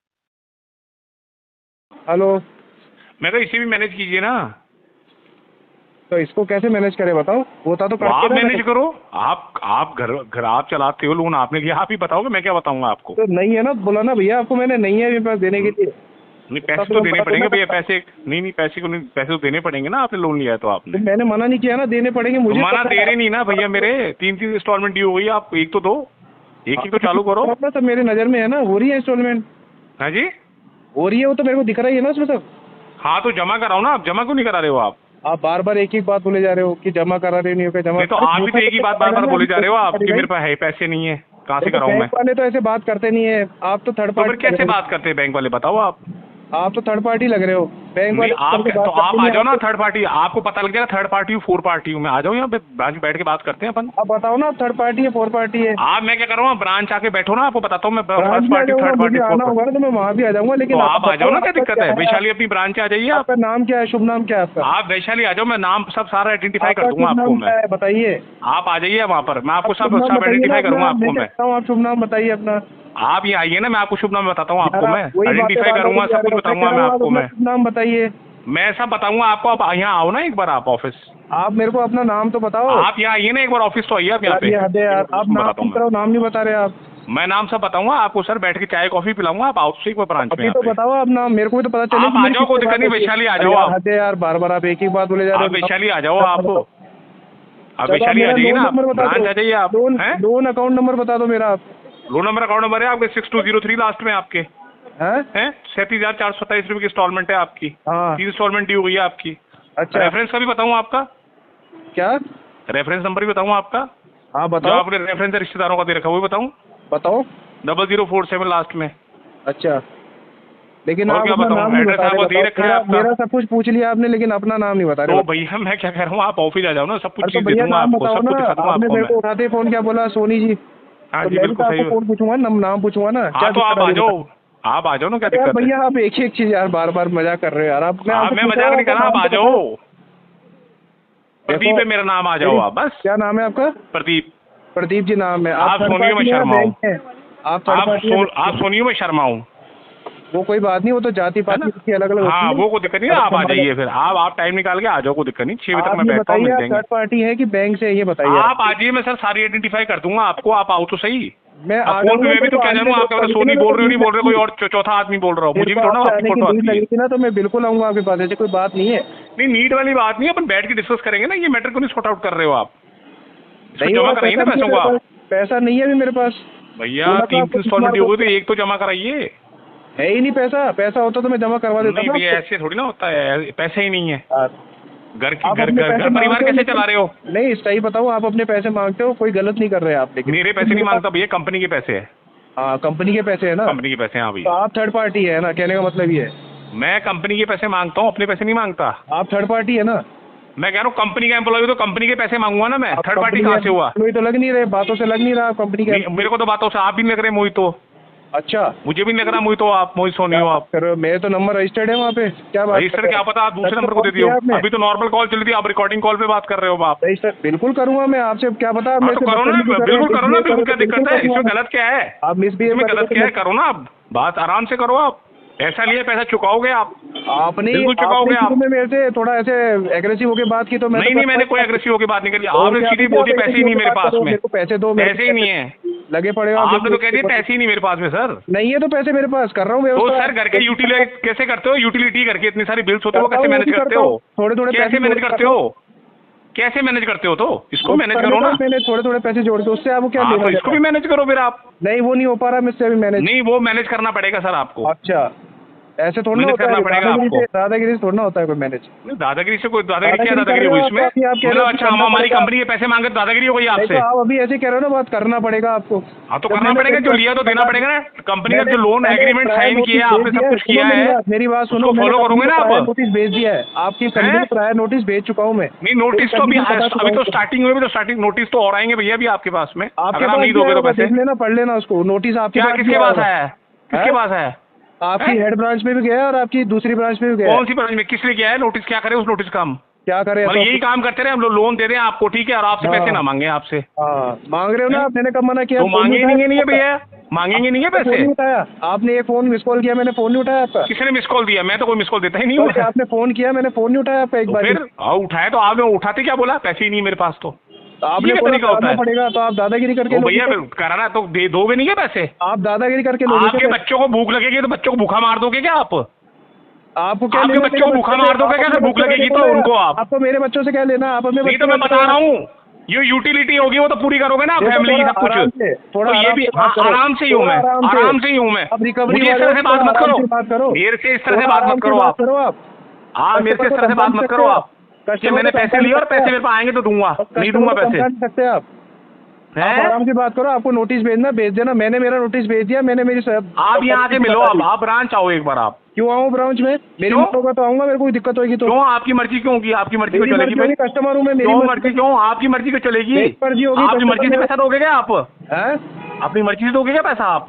[SPEAKER 3] हेलो।
[SPEAKER 4] मैं कहा इसे भी मैनेज कीजिए ना।
[SPEAKER 3] तो इसको कैसे मैनेज करें बताओ, होता तो
[SPEAKER 4] वो
[SPEAKER 3] काट के
[SPEAKER 4] आप
[SPEAKER 3] ना
[SPEAKER 4] मैनेज
[SPEAKER 3] मैंने।
[SPEAKER 4] करो। आप घर घर आप चलाते हो, लोन आपने लिया, आप ही बताओगे, मैं क्या बताऊंगा आपको।
[SPEAKER 3] तो नहीं है ना, बोला ना भैया आपको मैंने, नहीं है मेरे पास देने के लिए।
[SPEAKER 4] नहीं,
[SPEAKER 3] होता
[SPEAKER 4] पैसे
[SPEAKER 3] तो
[SPEAKER 4] तो
[SPEAKER 3] मैं
[SPEAKER 4] देने
[SPEAKER 3] बता
[SPEAKER 4] पड़ेंगे
[SPEAKER 3] दूंगा
[SPEAKER 4] भैया,
[SPEAKER 3] ना।
[SPEAKER 4] पैसे नहीं नहीं, पैसे को नहीं, पैसे तो देने पड़ेंगे ना, आपने लोन लिया है तो
[SPEAKER 3] तो
[SPEAKER 4] आपने।
[SPEAKER 3] मैंने मना नहीं किया ना, देने पड़ेंगे
[SPEAKER 4] तो
[SPEAKER 3] मुझे
[SPEAKER 4] मना
[SPEAKER 3] पता
[SPEAKER 4] दे
[SPEAKER 3] है।
[SPEAKER 4] रहे नहीं ना भैया मेरे, 3 इंस्टॉलमेंट ड्यू हो गई, आप एक तो दो, एक तो चालू करो।
[SPEAKER 3] अपना सब मेरे नजर में है ना, हो रही है इंस्टॉलमेंट,
[SPEAKER 4] हाँ जी,
[SPEAKER 3] हो रही है, वो तो मेरे को दिख रहा ही है ना उसमें सब।
[SPEAKER 4] हाँ तो जमा कराओ ना, आप जमा क्यों नहीं करा रहे हो
[SPEAKER 3] आप बार बार एक ही बात बोले जा रहे हो कि जमा करा रहे नहीं हो, जमा।
[SPEAKER 4] नहीं तो आप भी तो एक ही बात बार बार बोले जा रहे हो आप कि मेरे पास है पैसे नहीं है, कहाँ से कराऊं मैं।
[SPEAKER 3] बैंक वाले तो ऐसे बात करते नहीं है, आप तो थर्ड
[SPEAKER 4] तो फिर
[SPEAKER 3] पार्टी
[SPEAKER 4] कैसे बात करते हैं बैंक वाले, बताओ आप।
[SPEAKER 3] आप तो थर्ड पार्टी लग रहे हो, बैंक
[SPEAKER 4] नहीं
[SPEAKER 3] वाले
[SPEAKER 4] आप
[SPEAKER 3] करके बात
[SPEAKER 4] तो आप
[SPEAKER 3] करते
[SPEAKER 4] आ
[SPEAKER 3] नहीं
[SPEAKER 4] जाओ ना
[SPEAKER 3] है।
[SPEAKER 4] थर्ड पार्टी, आपको पता लग जाएगा थर्ड पार्टी हूँ फोर पार्टी हूँ, मैं आ जाऊँ यहाँ पे ब्रांच बैठ के बात करते हैं अपन।
[SPEAKER 3] आप बताओ ना, थर्ड पार्टी है फोर पार्टी है।
[SPEAKER 4] आप मैं क्या करूँगा, ब्रांच आके बैठो ना, आपको बताता हूँ मैं
[SPEAKER 3] ब्रांच
[SPEAKER 4] फर्स्ट
[SPEAKER 3] में आ
[SPEAKER 4] पार्टी,
[SPEAKER 3] जाऊंगा,
[SPEAKER 4] थर्ड
[SPEAKER 3] मुझे
[SPEAKER 4] पार्टी, फोर्थ
[SPEAKER 3] आना होगा
[SPEAKER 4] पार्टी।
[SPEAKER 3] ना तो मैं वहाँ भी आ जाऊंगा,
[SPEAKER 4] तो
[SPEAKER 3] लेकिन
[SPEAKER 4] आप आ जाओ ना, क्या
[SPEAKER 3] आपका
[SPEAKER 4] दिक्कत है,
[SPEAKER 3] क्या
[SPEAKER 4] वैशाली अपनी ब्रांच आ जाइए आप।
[SPEAKER 3] आपका नाम क्या है, शुभ नाम क्या है आपका?
[SPEAKER 4] आप वैशाली आ जाओ, मैं नाम सब सारा आइडेंटिफाई कर
[SPEAKER 3] आपका
[SPEAKER 4] दूंगा
[SPEAKER 3] शुभ
[SPEAKER 4] आपको
[SPEAKER 3] नाम क्या
[SPEAKER 4] मैं।
[SPEAKER 3] है बताइए।
[SPEAKER 4] आप आ जाइए वहाँ पर, मैं आपको
[SPEAKER 3] आप शुभ
[SPEAKER 4] सब
[SPEAKER 3] नाम
[SPEAKER 4] सब
[SPEAKER 3] बताइए ना
[SPEAKER 4] आइडेंटिफाई
[SPEAKER 3] अपना,
[SPEAKER 4] करूंगा आपको
[SPEAKER 3] मैं
[SPEAKER 4] मैं।
[SPEAKER 3] कहता हूँ आप शुभ नाम बताइए अपना।
[SPEAKER 4] आप यहाँ आइए ना, मैं आपको शुभ नाम बताता हूँ आपको,
[SPEAKER 3] यार
[SPEAKER 4] मैं
[SPEAKER 3] आप वही बातें
[SPEAKER 4] आइडेंटिफाई
[SPEAKER 3] बार-बार
[SPEAKER 4] करूंगा,
[SPEAKER 3] बोले जा
[SPEAKER 4] सब
[SPEAKER 3] रहे
[SPEAKER 4] कुछ
[SPEAKER 3] हो। मैं कह
[SPEAKER 4] बताऊंगा
[SPEAKER 3] रहा
[SPEAKER 4] मैं
[SPEAKER 3] हूँ आप
[SPEAKER 4] आपको
[SPEAKER 3] अपना
[SPEAKER 4] मैं।
[SPEAKER 3] शुभ नाम बताइए।
[SPEAKER 4] मैं सब बताऊंगा आपको, आप यहाँ आओ ना एक बार आप ऑफिस।
[SPEAKER 3] आप मेरे को अपना नाम तो बताओ।
[SPEAKER 4] आप यहाँ आइए ना एक बार ऑफिस तो आइए आप यहाँ
[SPEAKER 3] यार
[SPEAKER 4] पे।
[SPEAKER 3] ये हद है यार, आप नाम
[SPEAKER 4] बताता हूँ
[SPEAKER 3] नहीं करो, नाम नहीं बता रहे आप।
[SPEAKER 4] मैं नाम सब बताऊंगा आपको सर, बैठ के चाय कॉफी पिलाऊंगा, आप आओ एक बार ब्रांच में
[SPEAKER 3] अभी
[SPEAKER 4] यहाँ
[SPEAKER 3] तो
[SPEAKER 4] पे।
[SPEAKER 3] बताओ आप नाम, मेरे को भी तो पता चले।
[SPEAKER 4] आप आ जाओ, कोई दिक्कत नहीं, वैशाली आ जाओ आप।
[SPEAKER 3] हद है यार, बार बार आप एक ही बात बोले जा रहे
[SPEAKER 4] आप
[SPEAKER 3] हो।
[SPEAKER 4] वैशाली आ जाओ आप
[SPEAKER 3] चलो आप
[SPEAKER 4] वैशाली आ
[SPEAKER 3] मेरा
[SPEAKER 4] जाइए
[SPEAKER 3] लोन
[SPEAKER 4] ना,
[SPEAKER 3] नंबर बता
[SPEAKER 4] ब्रांच
[SPEAKER 3] दो।
[SPEAKER 4] आ जाइए आप। हैं
[SPEAKER 3] लोन अकाउंट नंबर बता दो मेरा आप।
[SPEAKER 4] लोन नंबर अकाउंट नंबर है आपके 6203 लास्ट में आपके
[SPEAKER 3] हैं?
[SPEAKER 4] हैं 37,427 रुपये की इंस्टॉलमेंट है आपकी।
[SPEAKER 3] हाँ
[SPEAKER 4] 3 इंस्टॉलमेंट ड्यू हुई है आपकी।
[SPEAKER 3] अच्छा।
[SPEAKER 4] रेफरेंस का भी बताऊँ आपका,
[SPEAKER 3] क्या?
[SPEAKER 4] रेफरेंस नंबर भी बताऊँ आपका,
[SPEAKER 3] हाँ
[SPEAKER 4] जो
[SPEAKER 3] बताओ।
[SPEAKER 4] आपने रेफरेंस रिश्तेदारों का दे रखा है वो बताऊँ,
[SPEAKER 3] बताओ।
[SPEAKER 4] 0047 लास्ट में।
[SPEAKER 3] अच्छा, लेकिन
[SPEAKER 4] और
[SPEAKER 3] आप
[SPEAKER 4] क्या
[SPEAKER 3] अपना
[SPEAKER 4] बताऊं,
[SPEAKER 3] नाम नहीं
[SPEAKER 4] एड्रेस
[SPEAKER 3] बता
[SPEAKER 4] आपको
[SPEAKER 3] रहे।
[SPEAKER 4] दे
[SPEAKER 3] बताओ,
[SPEAKER 4] रखा है
[SPEAKER 3] मेरा
[SPEAKER 4] आपका।
[SPEAKER 3] मेरा सब कुछ पूछ लिया आपने, लेकिन अपना नाम नहीं बता
[SPEAKER 4] तो
[SPEAKER 3] रहे।
[SPEAKER 4] भैया मैं क्या कह रहा हूँ, आप ऑफिस आ जाओ ना, सब कुछ
[SPEAKER 3] अरे तो
[SPEAKER 4] चीज दे
[SPEAKER 3] भैया
[SPEAKER 4] दूंगा
[SPEAKER 3] नाम
[SPEAKER 4] आपको,
[SPEAKER 3] बताओ
[SPEAKER 4] सब कुछ
[SPEAKER 3] ना,
[SPEAKER 4] दिखा दूंगा
[SPEAKER 3] आपने
[SPEAKER 4] आपको
[SPEAKER 3] मेरे
[SPEAKER 4] मैं।
[SPEAKER 3] को उठाते फोन क्या बोला, सोनी जी।
[SPEAKER 4] हाँ
[SPEAKER 3] तो
[SPEAKER 4] जी
[SPEAKER 3] मैं भी
[SPEAKER 4] बिल्कुल
[SPEAKER 3] तो
[SPEAKER 4] सही।
[SPEAKER 3] आपको फोन पूछूंगा, नाम पूछूंगा ना।
[SPEAKER 4] हाँ तो आप आ जाओ, आप आ जाओ ना, क्या
[SPEAKER 3] यार
[SPEAKER 4] दिक्कत है।
[SPEAKER 3] भैया आप एक ही एक चीज यार बार बार मजाक कर रहे हो यार आप।
[SPEAKER 4] हाँ मैं मजाक नहीं कर रहा, आप आ जाओ। प्रदीप है मेरा नाम, आ जाओ आप बस।
[SPEAKER 3] क्या नाम है आपका?
[SPEAKER 4] प्रदीप।
[SPEAKER 3] प्रदीप जी नाम है।
[SPEAKER 4] आप
[SPEAKER 3] थर्ड
[SPEAKER 4] सोनियो में
[SPEAKER 3] पार्टी हैं या
[SPEAKER 4] शर्मा
[SPEAKER 3] बैंक हैं? आप थर्ड पार्टी हैं?
[SPEAKER 4] आप सोनियो में शर्मा हूँ,
[SPEAKER 3] वो कोई बात नहीं, वो तो जाति
[SPEAKER 4] है
[SPEAKER 3] पाति
[SPEAKER 4] ना।
[SPEAKER 3] की अलग अलग होती
[SPEAKER 4] हाँ
[SPEAKER 3] है।
[SPEAKER 4] वो कोई दिक्कत नहीं है, आप आ जाइए फिर, आप टाइम निकाल के आ जाओ, कोई दिक्कत नहीं, 6 बजे तक
[SPEAKER 3] आप
[SPEAKER 4] मैं
[SPEAKER 3] ये
[SPEAKER 4] बैठता हूँ,
[SPEAKER 3] बताइए
[SPEAKER 4] मिल
[SPEAKER 3] आप
[SPEAKER 4] जाएंगे।
[SPEAKER 3] थर्ड पार्टी है कि बैंक से, ये बताइए
[SPEAKER 4] आप आ जाइए, मैं सर सारी आइडेंटिफाई कर दूंगा आपको, आप आओ तो सही।
[SPEAKER 3] मैं आ
[SPEAKER 4] फोन पे
[SPEAKER 3] जाऊंगा,
[SPEAKER 4] मैं भी तो क्या जानूँ, आपका मतलब सोनी बोल रहे हो नहीं बोल रहे, कोई और चौथा आदमी बोल रहा हो, मुझे भी थोड़ा ना आपकी फोटो आती है।
[SPEAKER 3] लगी थी ना, तो मैं बिल्कुल आऊंगा आपके पास, ऐसी कोई बात नहीं है।
[SPEAKER 4] नहीं नीट वाली बात नहीं है, अपन बैठ के डिस्कस करेंगे ना, ये मैटर को नहीं सॉर्ट आउट कर रहे हो आप।
[SPEAKER 3] नहीं
[SPEAKER 4] जमा
[SPEAKER 3] होगा,
[SPEAKER 4] कराइए ना पैसों को आप।
[SPEAKER 3] पैसा नहीं है अभी मेरे पास
[SPEAKER 4] भैया 3 इंस्टॉलमेंट ड्यू हुए तो एक तो जमा कराइए।
[SPEAKER 3] है ही नहीं पैसा। पैसा होता तो मैं जमा करवा देता
[SPEAKER 4] नहीं
[SPEAKER 3] ना
[SPEAKER 4] भैया
[SPEAKER 3] आपको।
[SPEAKER 4] ऐसे थोड़ी ना होता है, पैसे ही नहीं है। घर की
[SPEAKER 3] आप
[SPEAKER 4] घर
[SPEAKER 3] अपने
[SPEAKER 4] घर
[SPEAKER 3] पैसे
[SPEAKER 4] घर परिवार
[SPEAKER 3] मांगते हो,
[SPEAKER 4] कैसे चला रहे हो।
[SPEAKER 3] नहीं सही बताओ, आप अपने पैसे मांगते हो, कोई गलत नहीं कर रहे आप। लेकिन
[SPEAKER 4] मेरे पैसे नहीं मांगता भैया, कंपनी के पैसे है।
[SPEAKER 3] हाँ कंपनी के पैसे है ना,
[SPEAKER 4] कंपनी के पैसे हैं। हाँ
[SPEAKER 3] तो
[SPEAKER 4] भैया
[SPEAKER 3] आप थर्ड पार्टी है ना, कहने का मतलब ये है।
[SPEAKER 4] मैं कंपनी के पैसे मांगता हूँ, अपने पैसे नहीं मांगता।
[SPEAKER 3] आप थर्ड पार्टी है ना।
[SPEAKER 4] मैं कह रहा हूँ कंपनी का एम्प्लॉय तो कंपनी के पैसे मांगूंगा ना मैं, थर्ड पार्टी कहाँ से हुआ।
[SPEAKER 3] मुझे तो लग नहीं रहे, बातों से लग नहीं रहा कंपनी के।
[SPEAKER 4] मेरे को तो बातों से आप भी नहीं लग रहे मोहित, तो
[SPEAKER 3] अच्छा
[SPEAKER 4] मुझे भी नहीं लग रहा मोहित, तो आप मोहित सोनी हो आप।
[SPEAKER 3] फिर मेरे तो नंबर रजिस्टर्ड है वहाँ पे, क्या बात
[SPEAKER 4] रजिस्टर क्या पता आप दूसरे नंबर को दे दियो। अभी तो नॉर्मल कॉल चल रही थी, आप रिकॉर्डिंग कॉल पे बात कर रहे हो आप।
[SPEAKER 3] रजिस्टर बिल्कुल करूंगा मैं आपसे, क्या पता।
[SPEAKER 4] हाँ तो करो ना, बिल्कुल करो ना, बिल्कुल क्या दिक्कत है, इसमें गलत क्या है,
[SPEAKER 3] आप मिसबिहेव
[SPEAKER 4] इसमें गलत क्या है, करो ना आप, बात आराम से करो आप। पैसा लिया, पैसा चुकाओगे आप,
[SPEAKER 3] आपने
[SPEAKER 4] बिल्कुल चुकाओगे आप।
[SPEAKER 3] में मेरे से थोड़ा ऐसे एग्रेसिव होकर बात की तो मैं
[SPEAKER 4] नहीं नहीं, मैंने कोई एग्रेसिव होकर बात नहीं करी, आपने सीधी बोल दी पैसे ही नहीं मेरे पास में,
[SPEAKER 3] पैसे दो,
[SPEAKER 4] पैसे ही नहीं है,
[SPEAKER 3] लगे पड़े हो
[SPEAKER 4] आपने तो कह दिया पैसे ही नहीं मेरे पास में सर।
[SPEAKER 3] नहीं है तो पैसे मेरे पास, कर रहा हूँ
[SPEAKER 4] तो सर घर के यूटिलिटी कैसे करते हो, यूटिलिटी करके इतनी सारी बिल्स होते हो, कैसे मैनेज करते हो,
[SPEAKER 3] थोड़े थोड़े
[SPEAKER 4] कैसे मैनेज करते हो, कैसे मैनेज करते हो, तो इसको मैनेज करो ना।
[SPEAKER 3] मैंने थोड़े थोड़े पैसे जोड़ के, उससे आपको क्या
[SPEAKER 4] हाँ
[SPEAKER 3] लेना
[SPEAKER 4] तो इसको भी मैनेज करो फिर आप।
[SPEAKER 3] नहीं वो नहीं हो पा रहा मुझसे अभी मैनेज।
[SPEAKER 4] नहीं वो मैनेज करना पड़ेगा सर आपको।
[SPEAKER 3] अच्छा ऐसे थोड़ा ना
[SPEAKER 4] मैनेज
[SPEAKER 3] होता
[SPEAKER 4] करना
[SPEAKER 3] है,
[SPEAKER 4] पड़ेगा आपको।
[SPEAKER 3] दादागिरी से थोड़ा ना होता है कोई मैनेज।
[SPEAKER 4] दादागिरी से कोई दादागिरी क्या
[SPEAKER 3] दादागिरी
[SPEAKER 4] दादागिरी
[SPEAKER 3] कर
[SPEAKER 4] हुई
[SPEAKER 3] रहे हो
[SPEAKER 4] इसमें?
[SPEAKER 3] आप, आप कह रहे
[SPEAKER 4] मतलब
[SPEAKER 3] हो
[SPEAKER 4] अच्छा
[SPEAKER 3] करना
[SPEAKER 4] हमारी
[SPEAKER 3] पड़ेगा।
[SPEAKER 4] कंपनी के पैसे मांगे तो दादागिरी हो गई
[SPEAKER 3] नहीं
[SPEAKER 4] आपसे?
[SPEAKER 3] तो आप अभी ऐसे कह रहे हो ना, बात करना पड़ेगा आपको।
[SPEAKER 4] हाँ तो
[SPEAKER 3] जब
[SPEAKER 4] करना
[SPEAKER 3] मैंने
[SPEAKER 4] पड़ेगा, जो लिया तो देना पड़ेगा ना। कंपनी का जो लोन एग्रीमेंट साइन किया है आपने, सब कुछ किया है,
[SPEAKER 3] मेरी बात सुनो,
[SPEAKER 4] उसको फॉलो करोगे ना आप?
[SPEAKER 3] नोटिस भेज दिया है आपकी कंपनी को, प्रायर नोटिस भेज चुका हूँ मैं।
[SPEAKER 4] नहीं नोटिस तो अभी तो स्टार्टिंग हुई, तो स्टार्टिंग नोटिस तो और आएंगे भैया भी आपके पास में,
[SPEAKER 3] आपके
[SPEAKER 4] अगर आप
[SPEAKER 3] पास
[SPEAKER 4] नहीं दोगे तो पैसे।
[SPEAKER 3] देख लेना, पढ़ लेना उसको, नोटिस आपके
[SPEAKER 4] क्या
[SPEAKER 3] पास
[SPEAKER 4] किसके
[SPEAKER 3] भी
[SPEAKER 4] पास
[SPEAKER 3] आएगा।
[SPEAKER 4] आया है? किसके पास है?
[SPEAKER 3] आपकी हेड ब्रांच में भी गया है और आपकी दूसरी ब्रांच में भी गया है।
[SPEAKER 4] कौन सी ब्रांच में? किस लिए किया है नोटिस? क्या करे उस नोटिस का हम?
[SPEAKER 3] क्या करें?
[SPEAKER 4] मतलब यही काम करते रहे हम लोग, लोन दे दें आपको, ठीक है, और आपसे
[SPEAKER 3] हाँ।
[SPEAKER 4] पैसे ना मांगे आपसे।
[SPEAKER 3] हाँ मांग रहे हो ना आप, मैंने कब मना किया?
[SPEAKER 4] तो मांगे नहीं है भैया, मांगेंगे नहीं है
[SPEAKER 3] फोन
[SPEAKER 4] पैसे।
[SPEAKER 3] नहीं उठाया आपने, एक फोन मिस कॉल किया, मैंने फोन नहीं उठाया आपका।
[SPEAKER 4] किसने मिस कॉल दिया? मैं तो कोई मिस कॉल देता ही नहीं हूँ।
[SPEAKER 3] तो आपने फोन किया, मैंने फोन नहीं उठाया आपका एक बार भी।
[SPEAKER 4] फिर उठाया तो आपने, उठाते क्या बोला? पैसे ही नहीं मेरे पास तो
[SPEAKER 3] आपने
[SPEAKER 4] ये
[SPEAKER 3] बोला
[SPEAKER 4] तरीका होता
[SPEAKER 3] करना
[SPEAKER 4] है।
[SPEAKER 3] पड़ेगा, तो आप दादागिरी करके
[SPEAKER 4] तो भैया
[SPEAKER 3] लोगे।
[SPEAKER 4] कराना तो दे दोगे नहीं क्या पैसे?
[SPEAKER 3] आप दादागिरी करके लोगे
[SPEAKER 4] आपके
[SPEAKER 3] क्या?
[SPEAKER 4] बच्चों को भूख लगेगी तो बच्चों को भूखा मार दोगे क्या आप?
[SPEAKER 3] आपको क्या
[SPEAKER 4] आपके
[SPEAKER 3] लेना
[SPEAKER 4] बच्चों को
[SPEAKER 3] मेरे
[SPEAKER 4] भूखा
[SPEAKER 3] बच्चों
[SPEAKER 4] मार
[SPEAKER 3] से?
[SPEAKER 4] दोगे क्या?
[SPEAKER 3] आप अपने
[SPEAKER 4] भूख
[SPEAKER 3] बच्चों
[SPEAKER 4] लगेगी
[SPEAKER 3] से
[SPEAKER 4] तो
[SPEAKER 3] क्या
[SPEAKER 4] उनको
[SPEAKER 3] लेना?
[SPEAKER 4] आप।
[SPEAKER 3] आपको मेरे बच्चों से क्या लेना? आप अपने
[SPEAKER 4] नहीं तो
[SPEAKER 3] बच्चों
[SPEAKER 4] मैं बता रहा हूँ, ये यूटिलिटी होगी वो तो पूरी करोगे ना,
[SPEAKER 3] देखो,
[SPEAKER 4] फैमिली की
[SPEAKER 3] थोड़ा
[SPEAKER 4] सब कुछ।
[SPEAKER 3] आराम से, थोड़ा
[SPEAKER 4] तो ये
[SPEAKER 3] आराम
[SPEAKER 4] भी
[SPEAKER 3] से बात करो।
[SPEAKER 4] आराम से ही हूँ
[SPEAKER 3] थोड़ा
[SPEAKER 4] मैं, आराम से ही हूँ मैं।
[SPEAKER 3] अब रिकवरी
[SPEAKER 4] मुझे इस
[SPEAKER 3] वाले
[SPEAKER 4] तरह से बात मत
[SPEAKER 3] आराम
[SPEAKER 4] करो,
[SPEAKER 3] से बात करो।
[SPEAKER 4] मेरे से इस तरह से
[SPEAKER 3] थोड़ा
[SPEAKER 4] बात
[SPEAKER 3] आराम
[SPEAKER 4] मत
[SPEAKER 3] से
[SPEAKER 4] करो
[SPEAKER 3] बात
[SPEAKER 4] आप।
[SPEAKER 3] करो आप।
[SPEAKER 4] हाँ मेरे से इस तरह से बात मत करो आप कि मैंने पैसे लिए और पैसे मेरे पास आएंगे तो दूंगा, नहीं दूंगा पैसे।
[SPEAKER 3] कर सकते हैं आप
[SPEAKER 4] हैं?
[SPEAKER 3] आराम से बात करो। आपको नोटिस भेजना, भेज देना। मैंने मेरा नोटिस भेज दिया, मैंने मेरी
[SPEAKER 4] आप यहाँ आके मिलो, आप ब्रांच आओ एक बार आप।
[SPEAKER 3] क्यों आऊँ ब्रांच में? मेरी
[SPEAKER 4] क्यों?
[SPEAKER 3] मत होगा तो आऊंगा, मेरे को कोई दिक्कत होगी तो।
[SPEAKER 4] क्यों? आपकी मर्जी क्यों होगी? आपकी मर्जी क्यों चलेगी भाई?
[SPEAKER 3] कस्टमर हूँ मैं, मेरी
[SPEAKER 4] क्यों मर्जी क्यों? आपकी मर्जी क्यों चलेगी?
[SPEAKER 3] मेरी मर्जी होगी,
[SPEAKER 4] आपकी मर्जी से
[SPEAKER 3] customer-
[SPEAKER 4] पैसा दोगे क्या आप?
[SPEAKER 3] हैं?
[SPEAKER 4] अपनी मर्जी से दोगे क्या पैसा आप?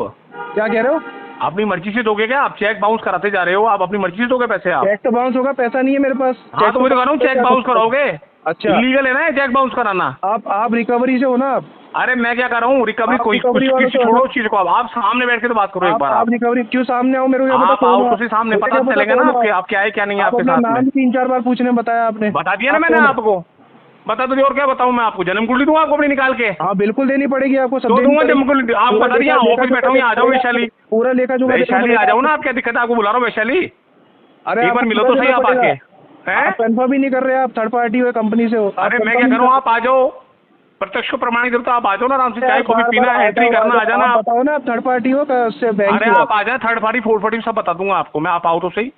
[SPEAKER 3] क्या कह रहे हो?
[SPEAKER 4] अपनी मर्जी से दोगे क्या आप? चेक बाउंस कराते जा रहे हो आप, अपनी मर्जी से दोगे पैसे आप?
[SPEAKER 3] चेक तो बाउंस होगा, पैसा नहीं है मेरे पास।
[SPEAKER 4] हाँ तो मैं तो कह रहा हूँ चेक बाउंस कराओगे।
[SPEAKER 3] अच्छा,
[SPEAKER 4] इलीगल है ना ये चेक बाउंस कराना।
[SPEAKER 3] आप रिकवरी से हो ना? आप
[SPEAKER 4] अरे मैं क्या कर रहा हूँ, रिकवरी
[SPEAKER 3] आप
[SPEAKER 4] कोई
[SPEAKER 3] recovery वालों
[SPEAKER 4] किसी
[SPEAKER 3] से
[SPEAKER 4] छोड़ो
[SPEAKER 3] हो
[SPEAKER 4] चीज को, आप सामने बैठ के तो बात करो एक बार।
[SPEAKER 3] आप रिकवरी क्यों सामने आओ? मेरे को क्या
[SPEAKER 4] आप
[SPEAKER 3] पता
[SPEAKER 4] आओ
[SPEAKER 3] कौन
[SPEAKER 4] तो
[SPEAKER 3] है?
[SPEAKER 4] उसी सामने
[SPEAKER 3] मुझे
[SPEAKER 4] पता
[SPEAKER 3] क्या
[SPEAKER 4] चलेगा
[SPEAKER 3] कौन
[SPEAKER 4] ना
[SPEAKER 3] है?
[SPEAKER 4] आपके, आप क्या है क्या नहीं है
[SPEAKER 3] आप
[SPEAKER 4] आपके
[SPEAKER 3] अपना
[SPEAKER 4] साथ
[SPEAKER 3] नाम
[SPEAKER 4] में।
[SPEAKER 3] 3-4 बार पूछने बताया आपने।
[SPEAKER 4] बता दिया ना
[SPEAKER 3] आप
[SPEAKER 4] मैंने
[SPEAKER 3] कौन है?
[SPEAKER 4] आपको, बता तो दिया, और क्या बताऊँ मैं आपको? जन्म कुंडली दूंगा आपको अपनी निकाल के?
[SPEAKER 3] हाँ बिल्कुल देनी पड़ेगी आपको, सब
[SPEAKER 4] तो
[SPEAKER 3] देनी
[SPEAKER 4] दूंगा
[SPEAKER 3] पड़ेगी।
[SPEAKER 4] जन्म कुंडली, आप
[SPEAKER 3] पूरा
[SPEAKER 4] बता दिया,
[SPEAKER 3] लेखा-
[SPEAKER 4] ऑफिस बैठा हूँ, यहाँ आ जाओ वैशाली।
[SPEAKER 3] पूरा लेखा जो
[SPEAKER 4] वैशाली आ जाओ ना, आप क्या दिक्कत है? आपको बुला रहा हूँ वैशाली,
[SPEAKER 3] अरे
[SPEAKER 4] एक
[SPEAKER 3] आप
[SPEAKER 4] बार मिलो
[SPEAKER 3] पूरा
[SPEAKER 4] तो सही
[SPEAKER 3] लेना
[SPEAKER 4] आप आके।
[SPEAKER 3] पड़ेगा।
[SPEAKER 4] हैं?
[SPEAKER 3] आप कंफर्म ही नहीं कर रहे, आप थर्ड पार्टी हो, कंपनी से हो।
[SPEAKER 4] अरे मैं क्या करूँ, आप आ जाओ, प्रत्यक्ष को प्रमाणित करता आप आ जाओ ना, आराम से चाय कॉफी पीना, एंट्री करना, आ जाना
[SPEAKER 3] आप
[SPEAKER 4] आप।
[SPEAKER 3] बताओ ना, आप थर्ड पार्टी हो उससे बैंक
[SPEAKER 4] अरे आप आ जाए, थर्ड पार्टी फोर्थ पार्टी सब बता दूंगा आपको मैं, आप आओ तो सही।